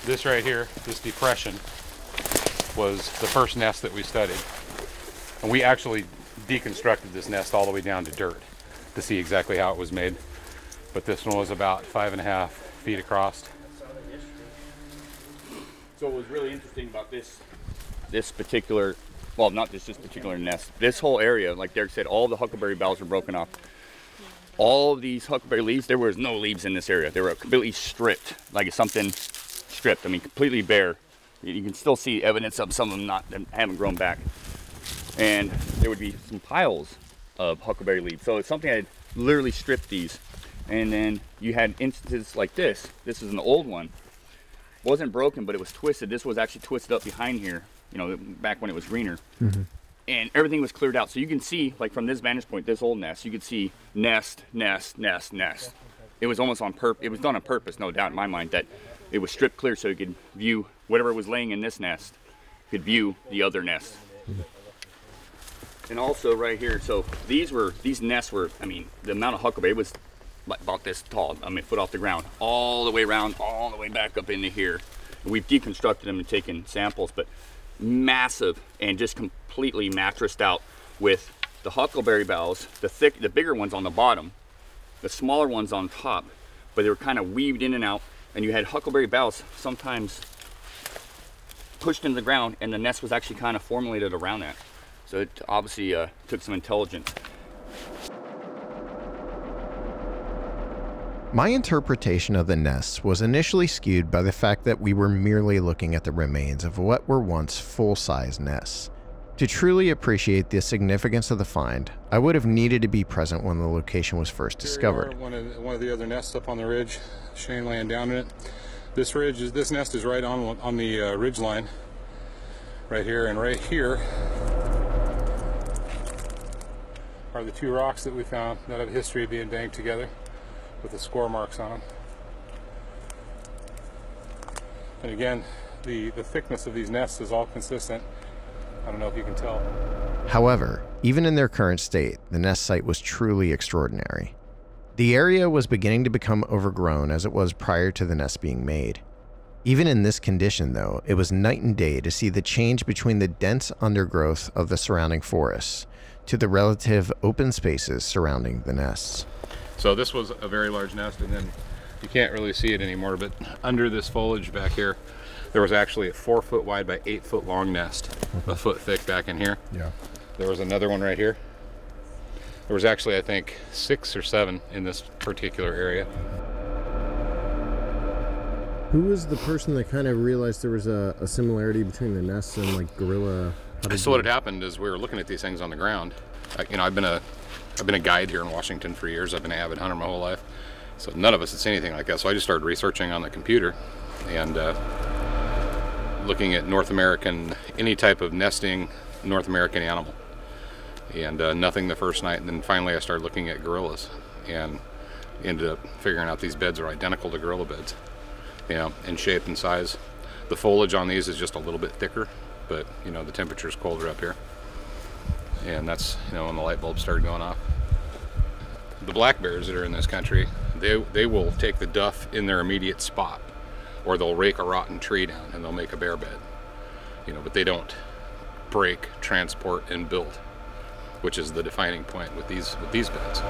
this right here, this depression, was the first nest that we studied. And we actually deconstructed this nest all the way down to dirt to see exactly how it was made. But this one was about 5.5 feet across.
So what was really interesting about this particular, well, not just this particular nest, this whole area, like Derek said, all the huckleberry boughs were broken off. All of these huckleberry leaves, there was no leaves in this area. They were completely stripped, like something stripped. I mean, completely bare. You can still see evidence of some of them haven't grown back. and there would be some piles of huckleberry leaves. So it's something I'd literally stripped these. And then you had instances like this. This is an old one. It wasn't broken, but it was twisted. This was actually twisted up behind here, you know, back when it was greener. And everything was cleared out. So you can see, like from this vantage point, this old nest, you could see nest, nest, nest, nest. It was almost on purpose. It was done on purpose, no doubt in my mind, that it was stripped clear so you could view whatever was laying in this nest, could view the other nest. And also right here, so these nests were, I mean, the amount of huckleberry was like about this tall, I mean, foot off the ground, all the way around, all the way back up into here. And we've deconstructed them and taken samples, but massive and just completely mattressed out with the huckleberry boughs, the bigger ones on the bottom, the smaller ones on top, but they were kind of weaved in and out, and you had huckleberry boughs sometimes pushed into the ground, and the nest was actually kind of formulated around that. So it obviously took some intelligence.
My interpretation of the nests was initially skewed by the fact that we were merely looking at the remains of what were once full-size nests. To truly appreciate the significance of the find, I would have needed to be present when the location was first discovered.
One of the other nests up on the ridge, Shane laying down in it. This nest is right on the ridge line, right here, and right here are the two rocks that we found that have a history of being banged together with the score marks on them. And again, the thickness of these nests is all consistent. I don't know if you can tell.
However, even in their current state, the nest site was truly extraordinary. The area was beginning to become overgrown as it was prior to the nest being made. Even in this condition though, it was night and day to see the change between the dense undergrowth of the surrounding forests to the relative open spaces surrounding the nests.
So this was a very large nest, and then you can't really see it anymore, but under this foliage back here, there was actually a 4 foot wide by 8 foot long nest, a foot thick back in here.
Yeah.
There was another one right here. There was actually, I think, 6 or 7 in this particular area.
Who was the person that kind of realized there was a similarity between the nests and like gorilla?
So what had happened is we were looking at these things on the ground. You know, I've been a guide here in Washington for years. I've been an avid hunter my whole life. So none of us had seen anything like that. So I just started researching on the computer and looking at North American, any type of nesting North American animal. And nothing the first night. And then finally I started looking at gorillas and ended up figuring out these beds are identical to gorilla beds, you know, in shape and size. The foliage on these is just a little bit thicker, but you know, the temperature is colder up here. And that's, you know, when the light bulbs started going off. The black bears that are in this country, they will take the duff in their immediate spot, or they'll rake a rotten tree down and they'll make a bear bed, you know, but they don't break, transport, and build, which is the defining point with these beds.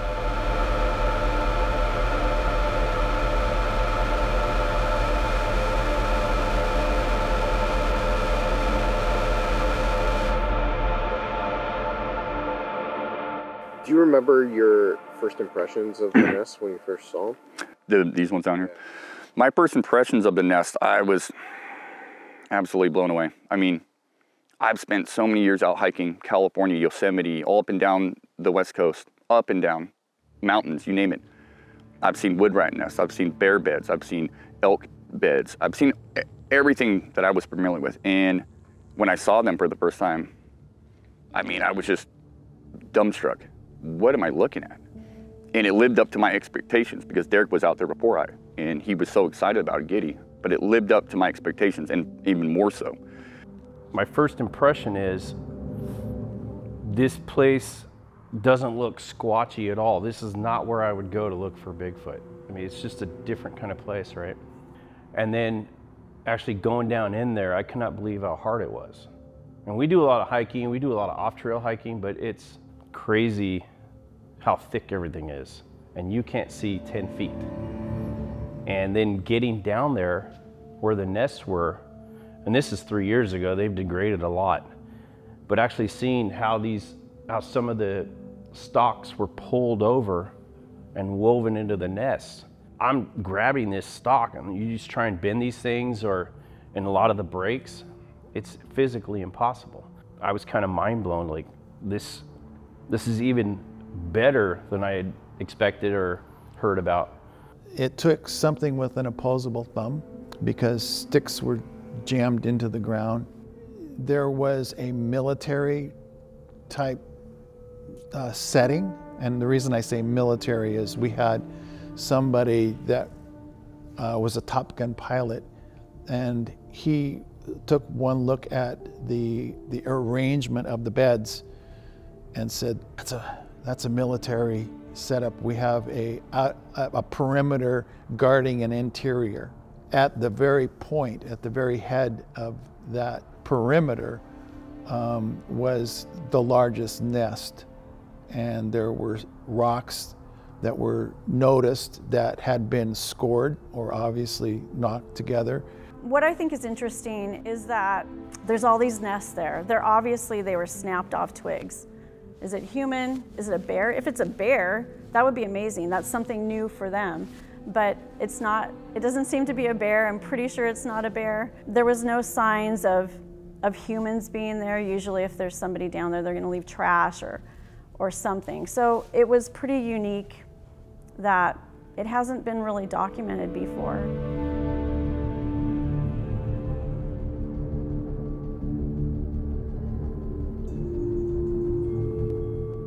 Do you remember your first impressions of the nest when you first saw them?
These ones down here? My first impressions of the nest, I was absolutely blown away. I mean, I've spent so many years out hiking California, Yosemite, all up and down the West Coast, up and down mountains, you name it. I've seen wood rat nests, I've seen bear beds, I've seen elk beds, I've seen everything that I was familiar with. And when I saw them for the first time, I mean, I was just dumbstruck. What am I looking at? And it lived up to my expectations because Derek was out there before I, and he was so excited about it, giddy, but it lived up to my expectations and even more so.
My first impression is this place doesn't look squatchy at all. This is not where I would go to look for Bigfoot. I mean, it's just a different kind of place, right? And then actually going down in there, I could not believe how hard it was. And we do a lot of hiking, we do a lot of off-trail hiking, but it's crazy how thick everything is. And you can't see 10 feet. And then getting down there where the nests were, and this is 3 years ago, they've degraded a lot, but actually seeing how some of the stalks were pulled over and woven into the nests. I'm grabbing this stalk and you just try and bend these things, or in a lot of the breaks, it's physically impossible. I was kind of mind blown. Like this is even better than I had expected or heard about.
It took something with an opposable thumb because sticks were jammed into the ground. There was a military type setting, and the reason I say military is we had somebody that was a Top Gun pilot, and he took one look at the arrangement of the beds and said, that's a military setup. We have a perimeter guarding an interior. At the very point, at the very head of that perimeter was the largest nest, and there were rocks that were noticed that had been scored or obviously knocked together.
What I think is interesting is that there's all these nests there. They were snapped off twigs. Is it human? Is it a bear? If it's a bear, that would be amazing. That's something new for them. But it's not, it doesn't seem to be a bear. I'm pretty sure it's not a bear. There was no signs of humans being there. Usually if there's somebody down there, they're gonna leave trash or something. So it was pretty unique that it hasn't been really documented before.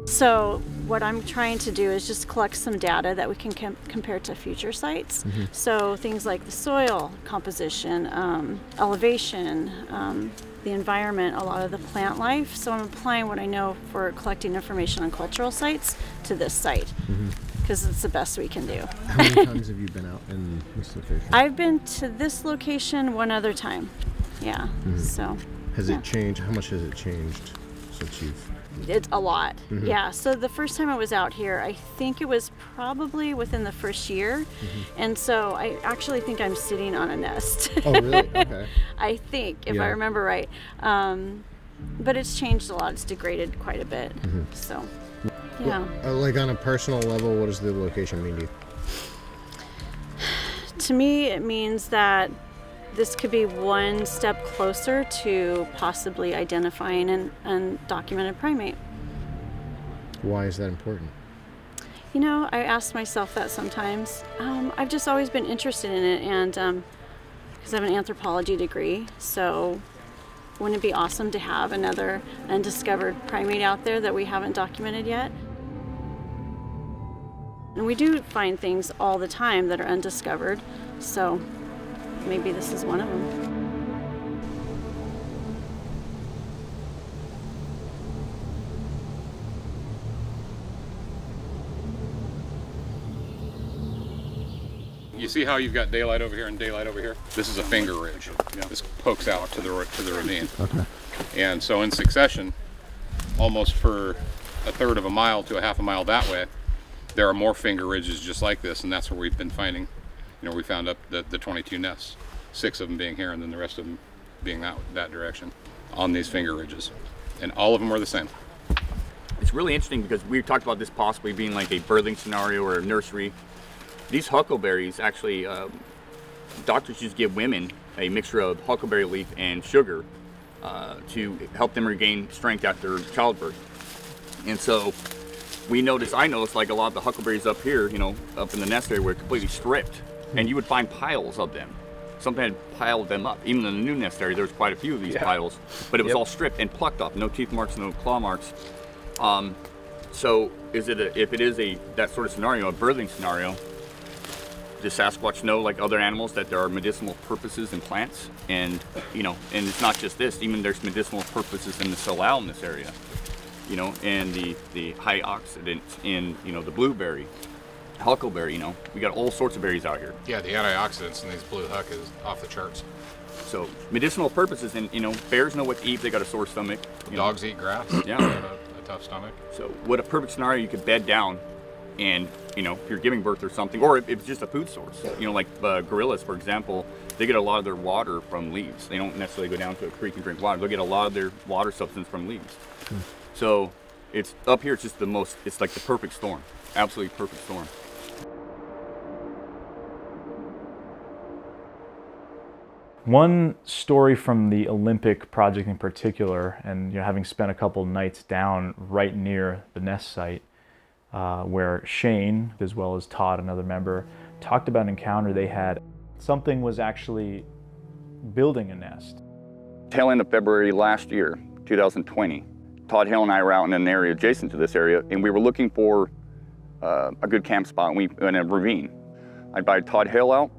So what I'm trying to do is just collect some data that we can compare to future sites. Mm-hmm. So things like the soil composition, elevation, the environment, a lot of the plant life. So I'm applying what I know for collecting information on cultural sites to this site, because it's the best we can do.
How many times have you been out in this location?
I've been to this location one other time. Yeah. So
has it changed? How much has it changed since you've?
It's a lot. Yeah. So the first time I was out here, I think it was probably within the first year. And so I actually think I'm sitting on a nest.
Oh, really? Okay.
I think, if I remember right. But it's changed a lot. It's degraded quite a bit. So, yeah.
Like on a personal level, what does the location mean to you?
To me, it means that this could be one step closer to possibly identifying an undocumented primate.
Why is that important?
You know, I ask myself that sometimes. I've just always been interested in it, and because I have an anthropology degree, so wouldn't it be awesome to have another undiscovered primate out there that we haven't documented yet? And we do find things all the time that are undiscovered, so maybe this is one of them.
You see how you've got daylight over here and daylight over here? This is a finger ridge. This pokes out to the ravine.
Okay.
And so in succession, almost for a third of a mile to a half a mile that way, there are more finger ridges just like this, and that's where we've been finding. You know, we found up the 22 nests, 6 of them being here and then the rest of them being that direction on these finger ridges. And all of them are the same.
It's really interesting because we talked about this possibly being like a birthing scenario or a nursery. These huckleberries actually, doctors just give women a mixture of huckleberry leaf and sugar to help them regain strength after childbirth. And so I noticed like a lot of the huckleberries up here, you know, up in the nest area were completely stripped. And you would find piles of them. Something had piled them up. Even in the new nest area, there was quite a few of these piles, but it was all stripped and plucked off. No teeth marks, no claw marks. So if it is that sort of scenario, a birthing scenario, does Sasquatch know, like other animals, that there are medicinal purposes in plants? And, you know, and it's not just this, even there's medicinal purposes in the salal in this area, you know, and the high oxidants in, you know, the blueberry. Huckleberry, you know, we got all sorts of berries out here.
Yeah, the antioxidants in these blue huck is off the charts.
So medicinal purposes, and you know, bears know what to eat. They got a sore stomach.
Dogs eat grass.
Yeah,
they have a tough stomach.
So what a perfect scenario, you could bed down, and you know, if you're giving birth or something, or if it's just a food source. You know, like gorillas, for example, they get a lot of their water from leaves. They don't necessarily go down to a creek and drink water. They'll get a lot of their water substance from leaves. So it's up here. It's just it's like the perfect storm. Absolutely perfect storm.
One story from the Olympic project in particular, and having spent a couple nights down right near the nest site, where Shane, as well as Todd, another member, talked about an encounter they had. Something was actually building a nest.
Tail end of February last year, 2020, Todd Hill and I were out in an area adjacent to this area, and we were looking for a good camp spot in a ravine. I invited Todd Hill out,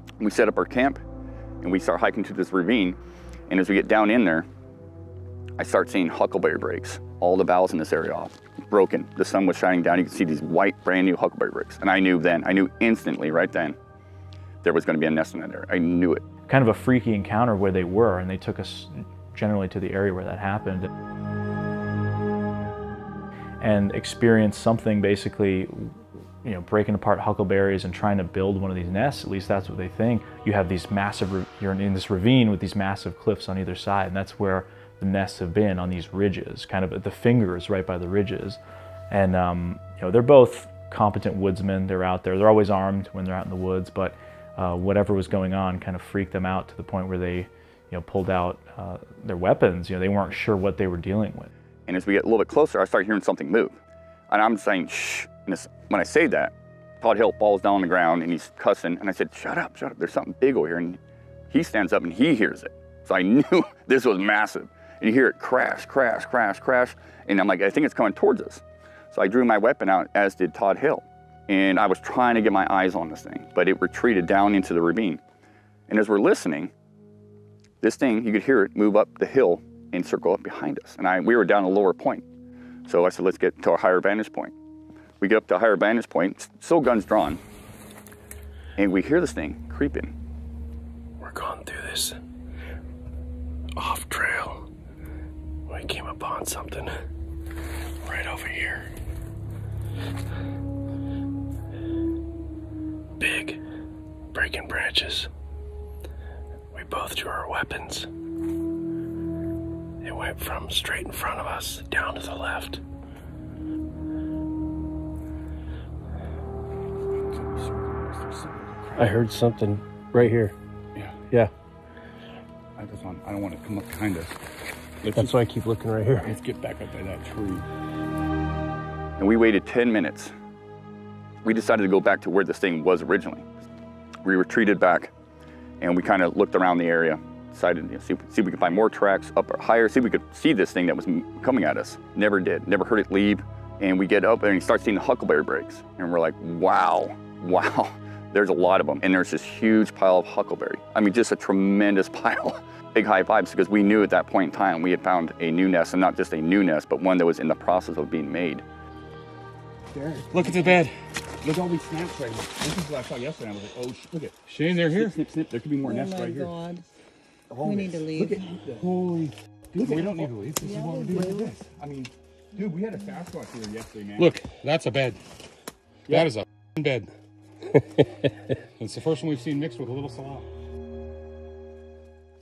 and we set up our camp, and we start hiking to this ravine. And as we get down in there, I start seeing huckleberry breaks. All the boughs in this area off, broken. The sun was shining down. You could see these white, brand new huckleberry breaks. And I knew instantly, right then, there was going to be a nest in that area. I knew it.
Kind of a freaky encounter where they were, and they took us generally to the area where that happened. And experienced something basically, breaking apart huckleberries and trying to build one of these nests. At least that's what they think. You have these massive, you're in this ravine with these massive cliffs on either side, and that's where the nests have been, on these ridges, kind of at the fingers right by the ridges. And they're both competent woodsmen. They're out there. They're always armed when they're out in the woods, but whatever was going on kind of freaked them out to the point where they pulled out their weapons. They weren't sure what they were dealing with.
And as we get a little bit closer, I start hearing something move. And I'm saying, shh. And when I say that, Todd Hill falls down on the ground and he's cussing. And I said, shut up, shut up. There's something big over here. And he stands up and he hears it. So I knew this was massive. And you hear it crash, crash, crash, crash. And I'm like, I think it's coming towards us. So I drew my weapon out, as did Todd Hill. And I was trying to get my eyes on this thing, but it retreated down into the ravine. And as we're listening, this thing, you could hear it move up the hill and circle up behind us. And we were down a lower point. So I said, let's get to a higher vantage point. We get up to a higher vantage point, still guns drawn, and we hear this thing creeping.
We're going through this off trail. We came upon something right over here. Big, breaking branches. We both drew our weapons. It went from straight in front of us down to the left. I heard something right here.
Yeah.
Yeah.
I don't want to come up behind us.
That's why I keep looking right here.
Let's get back up by that tree.
And we waited 10 minutes. We decided to go back to where this thing was originally. We retreated back and we kind of looked around the area, decided to see if we could find more tracks up or higher, see if we could see this thing that was coming at us. Never did, never heard it leave. And we get up and we start seeing the huckleberry breaks. And we're like, wow, wow, there's a lot of them. And there's this huge pile of huckleberry. I mean, just a tremendous pile. Big high vibes, because we knew at that point in time we had found a new nest, and not just a new nest, but one that was in the process of being made.
There. Look at the bed. Look at all these snaps right here. This is what I saw yesterday. I was like, oh, look at Shane, they're here. Snip, snip, snip. There could be more nests right here. Oh my God.
We need to leave.
Look at holy. Dude, we don't need to leave. This is what we do with this. I mean, dude, we had a Sasquatch here yesterday, man. Look, that's a bed. Yeah. That is a bed. It's the first one we've seen mixed with a little salami.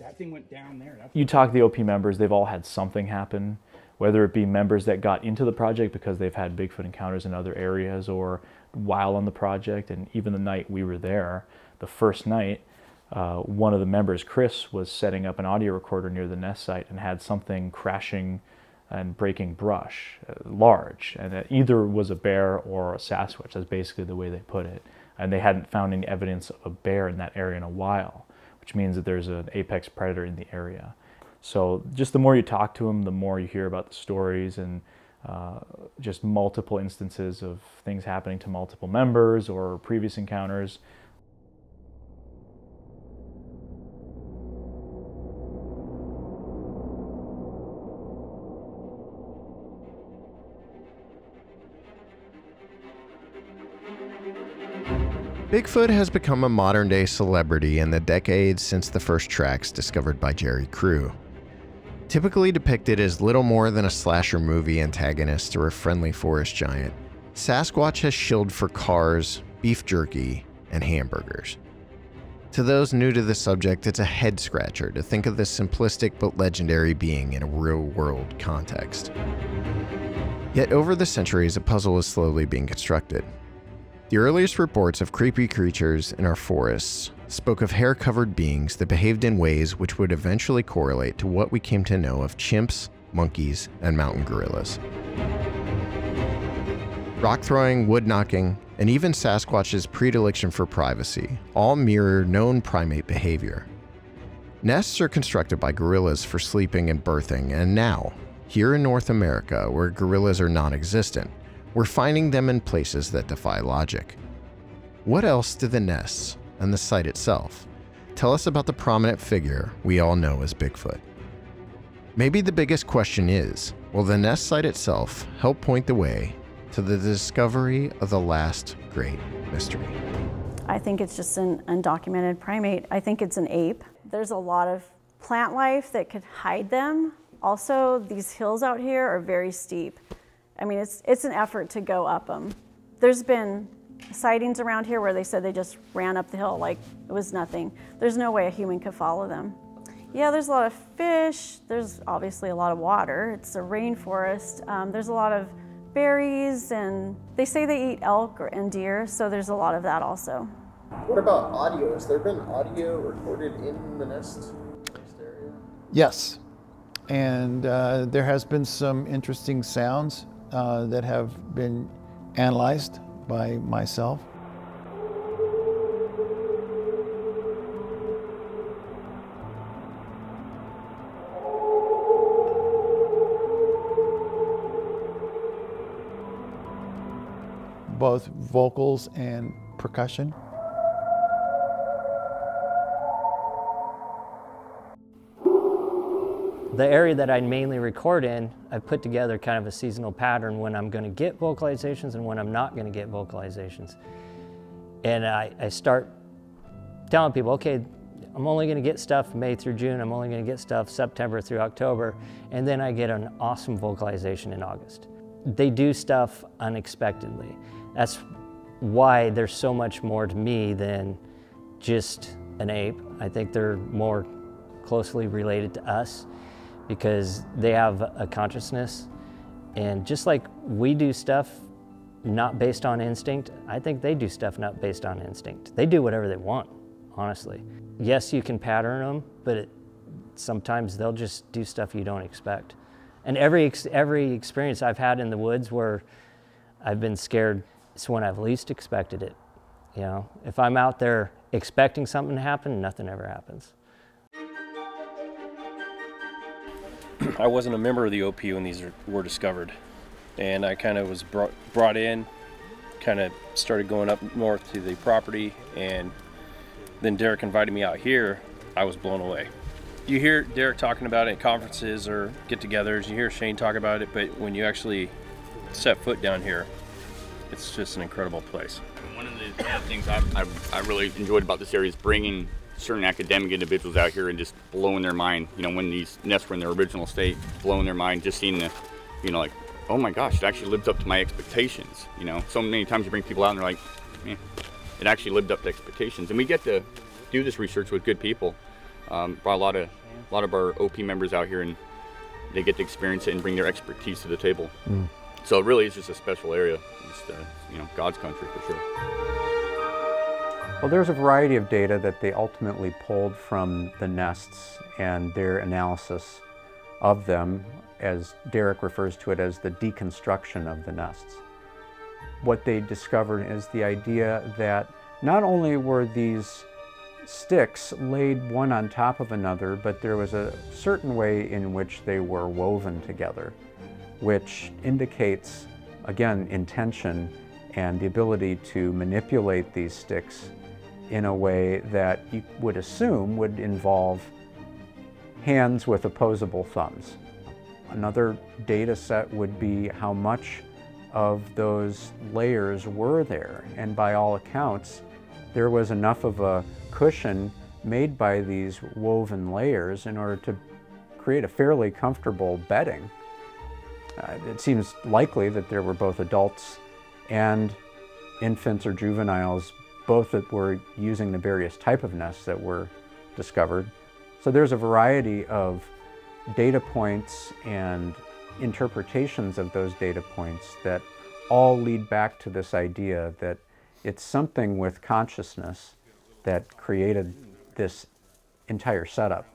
That thing went down there.
You talk to the OP members, they've all had something happen, whether it be members that got into the project because they've had Bigfoot encounters in other areas, or while on the project. And even the night we were there, the first night, one of the members, Chris, was setting up an audio recorder near the nest site and had something crashing and breaking brush, large. And it either was a bear or a Sasquatch. That's basically the way they put it. And they hadn't found any evidence of a bear in that area in a while, which means that there's an apex predator in the area. So just the more you talk to them, the more you hear about the stories, and just multiple instances of things happening to multiple members or previous encounters.
Bigfoot has become a modern-day celebrity in the decades since the first tracks discovered by Jerry Crew. Typically depicted as little more than a slasher movie antagonist or a friendly forest giant, Sasquatch has shilled for cars, beef jerky, and hamburgers. To those new to the subject, it's a head-scratcher to think of this simplistic but legendary being in a real-world context. Yet over the centuries, a puzzle is slowly being constructed. The earliest reports of creepy creatures in our forests spoke of hair-covered beings that behaved in ways which would eventually correlate to what we came to know of chimps, monkeys, and mountain gorillas. Rock throwing, wood knocking, and even Sasquatch's predilection for privacy all mirror known primate behavior. Nests are constructed by gorillas for sleeping and birthing, and now, here in North America, where gorillas are non-existent, we're finding them in places that defy logic. What else do the nests, and the site itself, tell us about the prominent figure we all know as Bigfoot? Maybe the biggest question is, will the nest site itself help point the way to the discovery of the last great mystery?
I think it's just an undocumented primate. I think it's an ape. There's a lot of plant life that could hide them. Also, these hills out here are very steep. I mean, it's an effort to go up them. There's been sightings around here where they said they just ran up the hill like it was nothing. There's no way a human could follow them. Yeah, there's a lot of fish. There's obviously a lot of water. It's a rainforest. There's a lot of berries, and they say they eat elk and deer, so there's a lot of that also.
What about audio? Has there been audio recorded in the nest area?
Yes, and there has been some interesting sounds that have been analyzed by myself. Both vocals and percussion.
The area that I mainly record in, I've put together kind of a seasonal pattern when I'm going to get vocalizations and when I'm not going to get vocalizations. And I start telling people, okay, I'm only going to get stuff May through June, I'm only going to get stuff September through October, and then I get an awesome vocalization in August. They do stuff unexpectedly. That's why there's so much more to me than just an ape. I think they're more closely related to us because they have a consciousness. And just like we do stuff not based on instinct, I think they do stuff not based on instinct. They do whatever they want, honestly. Yes, you can pattern them, but sometimes they'll just do stuff you don't expect. And every experience I've had in the woods where I've been scared, it's when I've least expected it. You know, if I'm out there expecting something to happen, nothing ever happens.
I wasn't a member of the OP when these were discovered, and I kind of was brought in, kind of started going up north to the property, and then Derek invited me out here. I was blown away. You hear Derek talking about it at conferences or get-togethers, you hear Shane talk about it, but when you actually set foot down here, it's just an incredible place.
One of the things I really enjoyed about this area is bringing certain academic individuals out here and just blowing their mind. You know, when these nests were in their original state, blowing their mind, just seeing the, you know, like, oh my gosh, it actually lived up to my expectations. You know, so many times you bring people out and they're like, eh, it actually lived up to expectations. And we get to do this research with good people. Brought a lot of our OP members out here, and they get to experience it and bring their expertise to the table. So it really is just a special area. Just, you know, God's country for sure.
Well, there's a variety of data that they ultimately pulled from the nests and their analysis of them, as Derek refers to it as the deconstruction of the nests. What they discovered is the idea that not only were these sticks laid one on top of another, but there was a certain way in which they were woven together, which indicates, again, intention and the ability to manipulate these sticks in a way that you would assume would involve hands with opposable thumbs. Another data set would be how much of those layers were there, and by all accounts, there was enough of a cushion made by these woven layers in order to create a fairly comfortable bedding. It seems likely that there were both adults and infants or juveniles, both that were using the various type of nests that were discovered. So there's a variety of data points and interpretations of those data points that all lead back to this idea that it's something with consciousness that created this entire setup.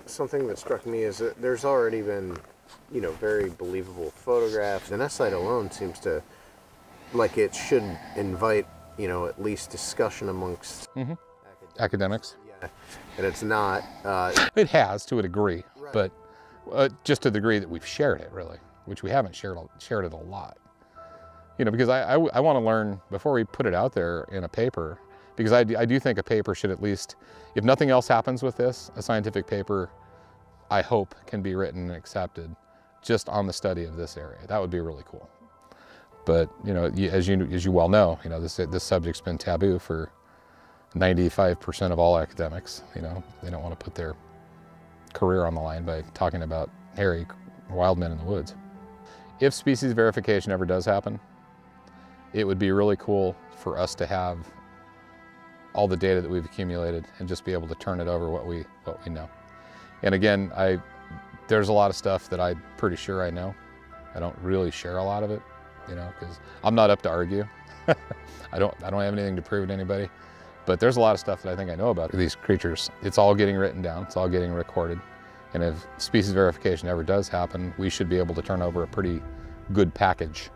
Something that struck me is that there's already been, you know, very believable photographs. The nest site alone seems to, like, it should invite, you know, at least discussion amongst
academics.
Yeah, and it's not.
It has to a degree, right. But just to the degree that we've shared it, really, which we haven't shared it a lot. You know, because I want to learn before we put it out there in a paper, because I do think a paper should at least, if nothing else happens with this, a scientific paper, I hope, can be written and accepted just on the study of this area. That would be really cool. But, you know, as you well know, you know, this subject's been taboo for 95% of all academics. You know, they don't want to put their career on the line by talking about hairy wild men in the woods. If species verification ever does happen, it would be really cool for us to have all the data that we've accumulated and just be able to turn it over what we know. And again, there's a lot of stuff that I'm pretty sure I know. I don't really share a lot of it, you know, because I'm not up to argue. I don't have anything to prove to anybody. But there's a lot of stuff that I think I know about these creatures. It's all getting written down, it's all getting recorded. And if species verification ever does happen, we should be able to turn over a pretty good package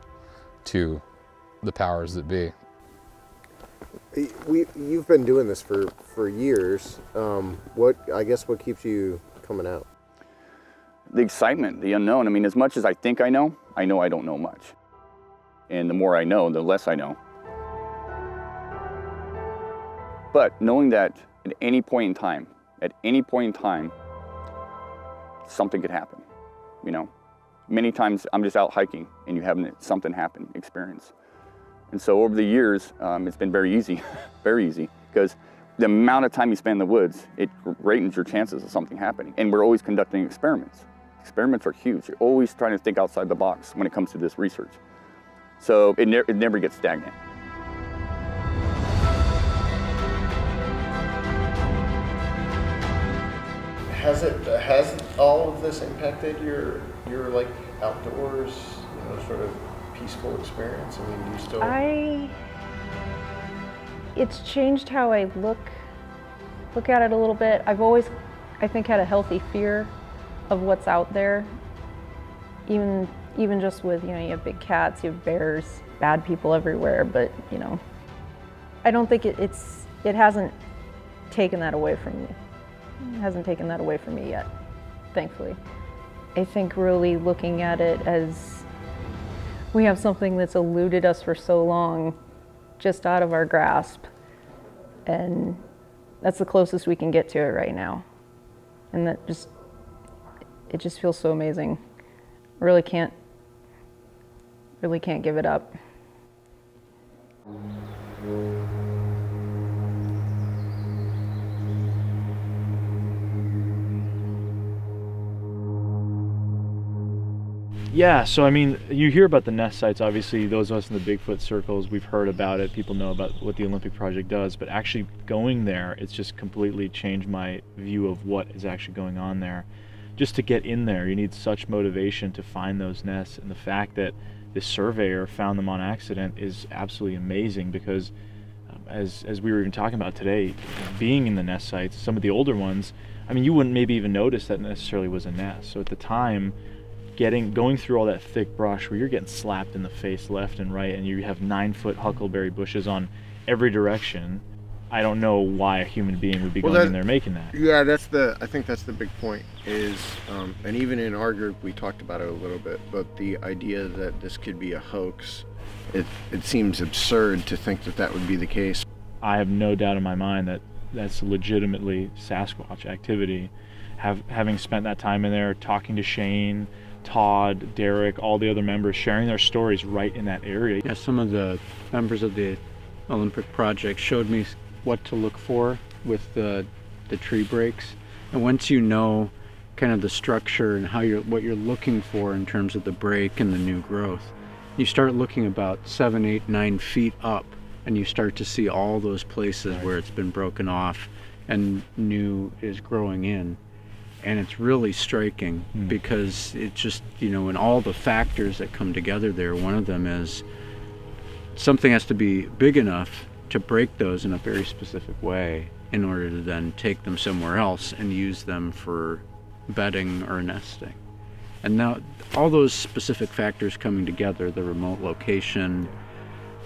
to the powers that be.
You've been doing this for years. What keeps you coming out?
The excitement, the unknown. I mean, as much as I think I know I don't know much. And the more I know, the less I know. But knowing that at any point in time, something could happen, you know. Many times I'm just out hiking and you have something happen, experience. And so over the years, it's been very easy, because the amount of time you spend in the woods, it greatens your chances of something happening. And we're always conducting experiments. Experiments are huge. You're always trying to think outside the box when it comes to this research. So it never gets stagnant.
Has all of this impacted your like outdoors, you know, sort of peaceful experience? I mean, do you still?
It's changed how I look at it a little bit. I've always, I think, had a healthy fear of what's out there. Even just with, you know, you have big cats, you have bears, bad people everywhere, but, you know, I don't think it hasn't taken that away from me. It hasn't taken that away from me yet, thankfully. I think really looking at it as we have something that's eluded us for so long, just out of our grasp, and that's the closest we can get to it right now. And it just feels so amazing. Really can't give it up.
Yeah, so I mean, you hear about the nest sites, obviously those of us in the Bigfoot circles, we've heard about it, people know about what the Olympic Project does, but actually going there, it's just completely changed my view of what is actually going on there. Just to get in there, you need such motivation to find those nests, and the fact that this surveyor found them on accident is absolutely amazing, because as we were even talking about today, being in the nest sites, some of the older ones, I mean, you wouldn't maybe even notice that necessarily was a nest. So at the time, going through all that thick brush where you're getting slapped in the face left and right, and you have 9-foot huckleberry bushes on every direction, I don't know why a human being would be going in there making that.
Yeah, I think that's the big point is, and even in our group we talked about it a little bit, but the idea that this could be a hoax, it seems absurd to think that would be the case.
I have no doubt in my mind that that's legitimately Sasquatch activity. Having spent that time in there, talking to Shane, Todd, Derek, all the other members, sharing their stories right in that area.
Yeah, some of the members of the Olympic Project showed me what to look for with the tree breaks. And once you know kind of the structure and what you're looking for in terms of the break and the new growth, you start looking about 7, 8, 9 feet up, and you start to see all those places where it's been broken off and new is growing in. And it's really striking because it just, you know, and all the factors that come together there, one of them is something has to be big enough to break those in a very specific way in order to then take them somewhere else and use them for bedding or nesting. And now all those specific factors coming together, the remote location,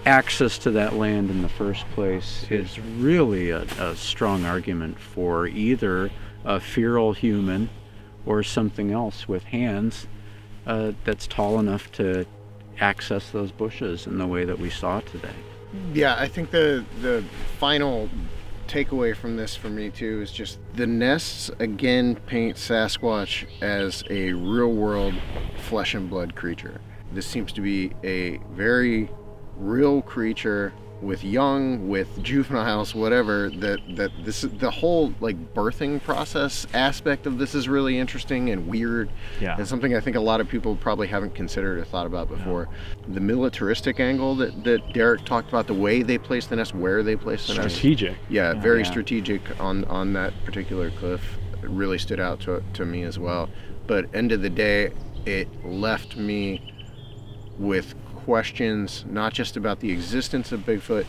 access to that land in the first place, is really a strong argument for either a feral human or something else with hands that's tall enough to access those bushes in the way that we saw today.
Yeah, I think the final takeaway from this for me too is just the nests again paint Sasquatch as a real world flesh and blood creature. This seems to be a very real creature with young, with juveniles, whatever, that this is the whole like birthing process aspect of this is really interesting and weird.
Yeah.
And something I think a lot of people probably haven't considered or thought about before. Yeah. The militaristic angle that Derek talked about, the way they place the nest, where they place the nest.
Strategic.
Yeah, very strategic on that particular cliff. It really stood out to me as well. But end of the day, it left me with questions, not just about the existence of Bigfoot,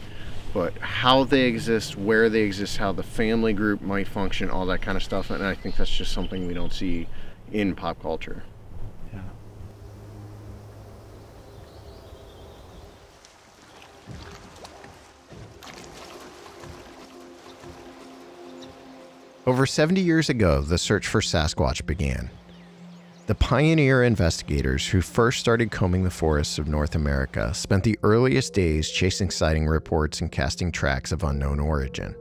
but how they exist, where they exist, how the family group might function, all that kind of stuff. And I think that's just something we don't see in pop culture.
Yeah.
Over 70 years ago, the search for Sasquatch began. The pioneer investigators who first started combing the forests of North America spent the earliest days chasing sighting reports and casting tracks of unknown origin.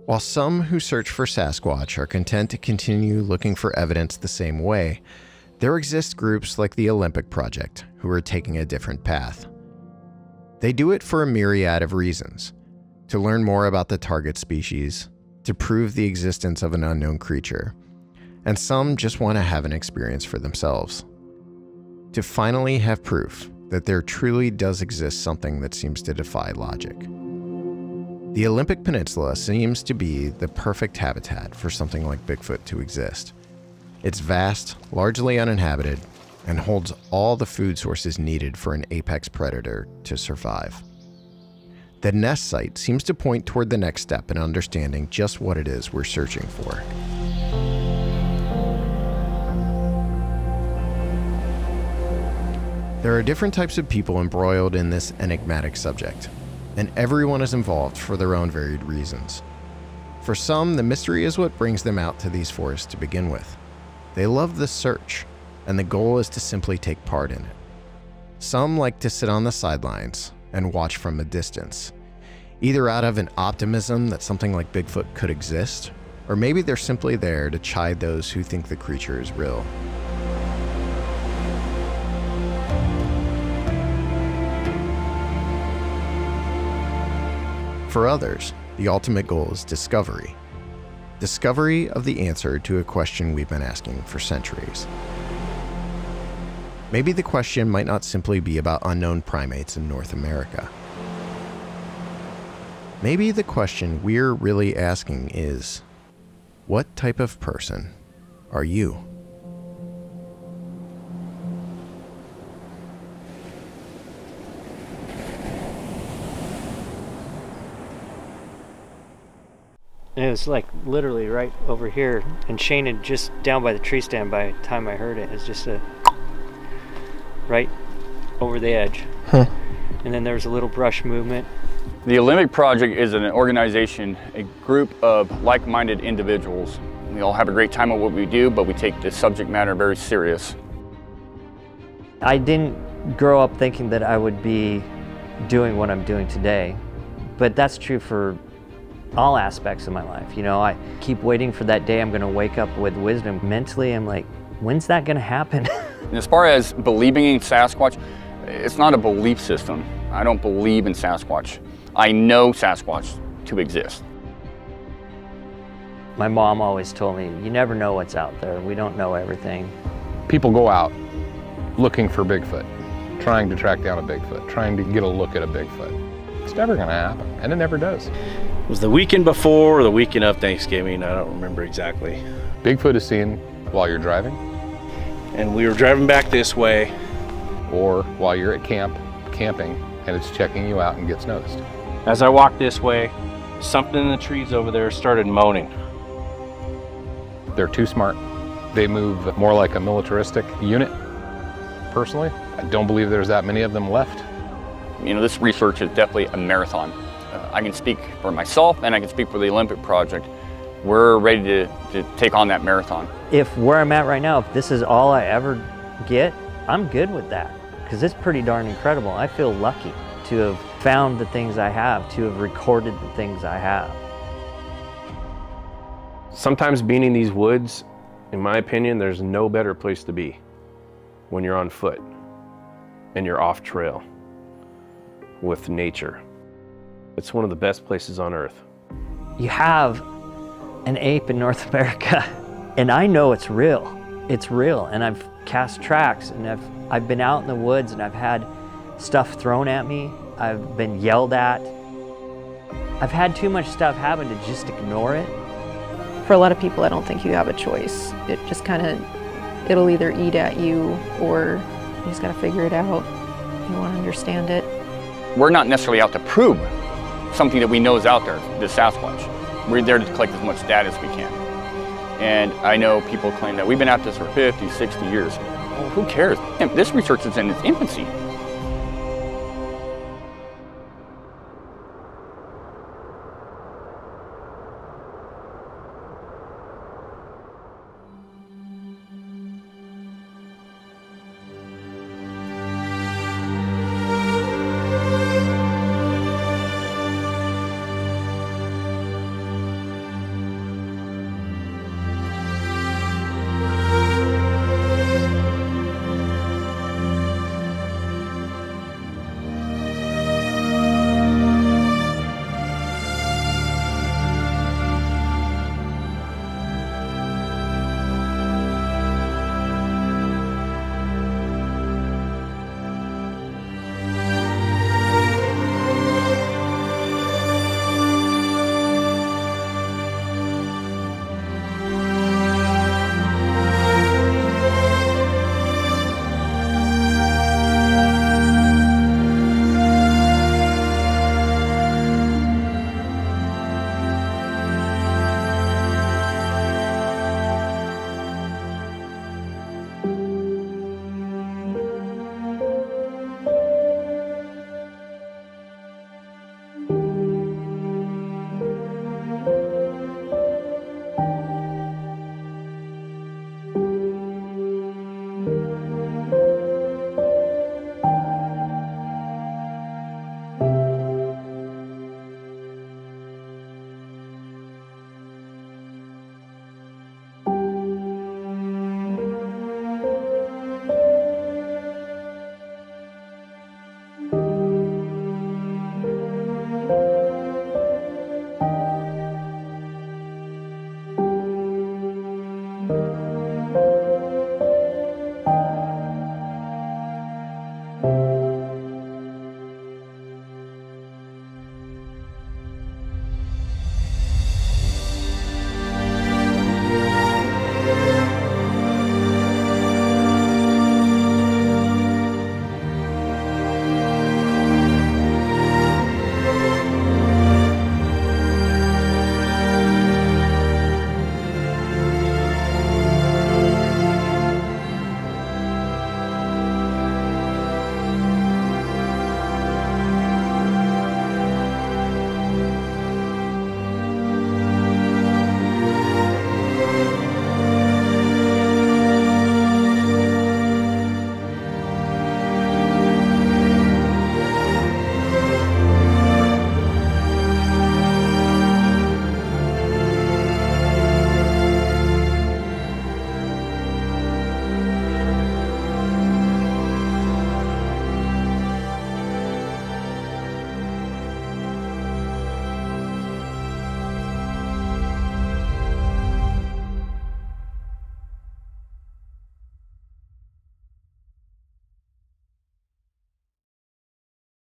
While some who search for Sasquatch are content to continue looking for evidence the same way, there exist groups like the Olympic Project who are taking a different path. They do it for a myriad of reasons: to learn more about the target species, to prove the existence of an unknown creature, and some just want to have an experience for themselves. To finally have proof that there truly does exist something that seems to defy logic. The Olympic Peninsula seems to be the perfect habitat for something like Bigfoot to exist. It's vast, largely uninhabited, and holds all the food sources needed for an apex predator to survive. The nest site seems to point toward the next step in understanding just what it is we're searching for. There are different types of people embroiled in this enigmatic subject, and everyone is involved for their own varied reasons. For some, the mystery is what brings them out to these forests to begin with. They love the search, and the goal is to simply take part in it. Some like to sit on the sidelines and watch from a distance, either out of an optimism that something like Bigfoot could exist, or maybe they're simply there to chide those who think the creature is real. For others, the ultimate goal is discovery. Discovery of the answer to a question we've been asking for centuries. Maybe the question might not simply be about unknown primates in North America. Maybe the question we're really asking is, what type of person are you?
And it was like literally right over here, and Shane had just down by the tree stand by the time I heard it. It was just right over the edge. Huh. And then there was a little brush movement.
The Olympic Project is an organization, a group of like-minded individuals. We all have a great time at what we do, but we take this subject matter very serious.
I didn't grow up thinking that I would be doing what I'm doing today, but that's true for all aspects of my life. You know, I keep waiting for that day I'm going to wake up with wisdom. Mentally, I'm like, when's that going to happen?
And as far as believing in Sasquatch, it's not a belief system. I don't believe in Sasquatch. I know Sasquatch to exist.
My mom always told me, you never know what's out there. We don't know everything.
People go out looking for Bigfoot, trying to track down a Bigfoot, trying to get a look at a Bigfoot. It's never going to happen, and it never does.
It was the weekend before or the weekend of Thanksgiving, I don't remember exactly.
Bigfoot is seen while you're driving.
And we were driving back this way.
Or while you're at camp, camping, and it's checking you out and gets noticed.
As I walked this way, something in the trees over there started moaning.
They're too smart. They move more like a militaristic unit. Personally, I don't believe there's that many of them left.
You know, this research is definitely a marathon. I can speak for myself and I can speak for the Olympic Project. We're ready to take on that marathon.
If where I'm at right now, if this is all I ever get, I'm good with that, because it's pretty darn incredible. I feel lucky to have found the things I have, to have recorded the things I have.
Sometimes being in these woods, in my opinion, there's no better place to be when you're on foot and you're off trail with nature. It's one of the best places on earth.
You have an ape in North America, and I know it's real. It's real, and I've cast tracks, and I've been out in the woods, and I've had stuff thrown at me. I've been yelled at. I've had too much stuff happen to just ignore it.
For a lot of people, I don't think you have a choice. It just kind of, it'll either eat at you, or you just got to figure it out. You want to understand it.
We're not necessarily out to prove something that we know is out there, the Sasquatch. We're there to collect as much data as we can. And I know people claim that we've been at this for 50, 60 years. Well, who cares? This research is in its infancy.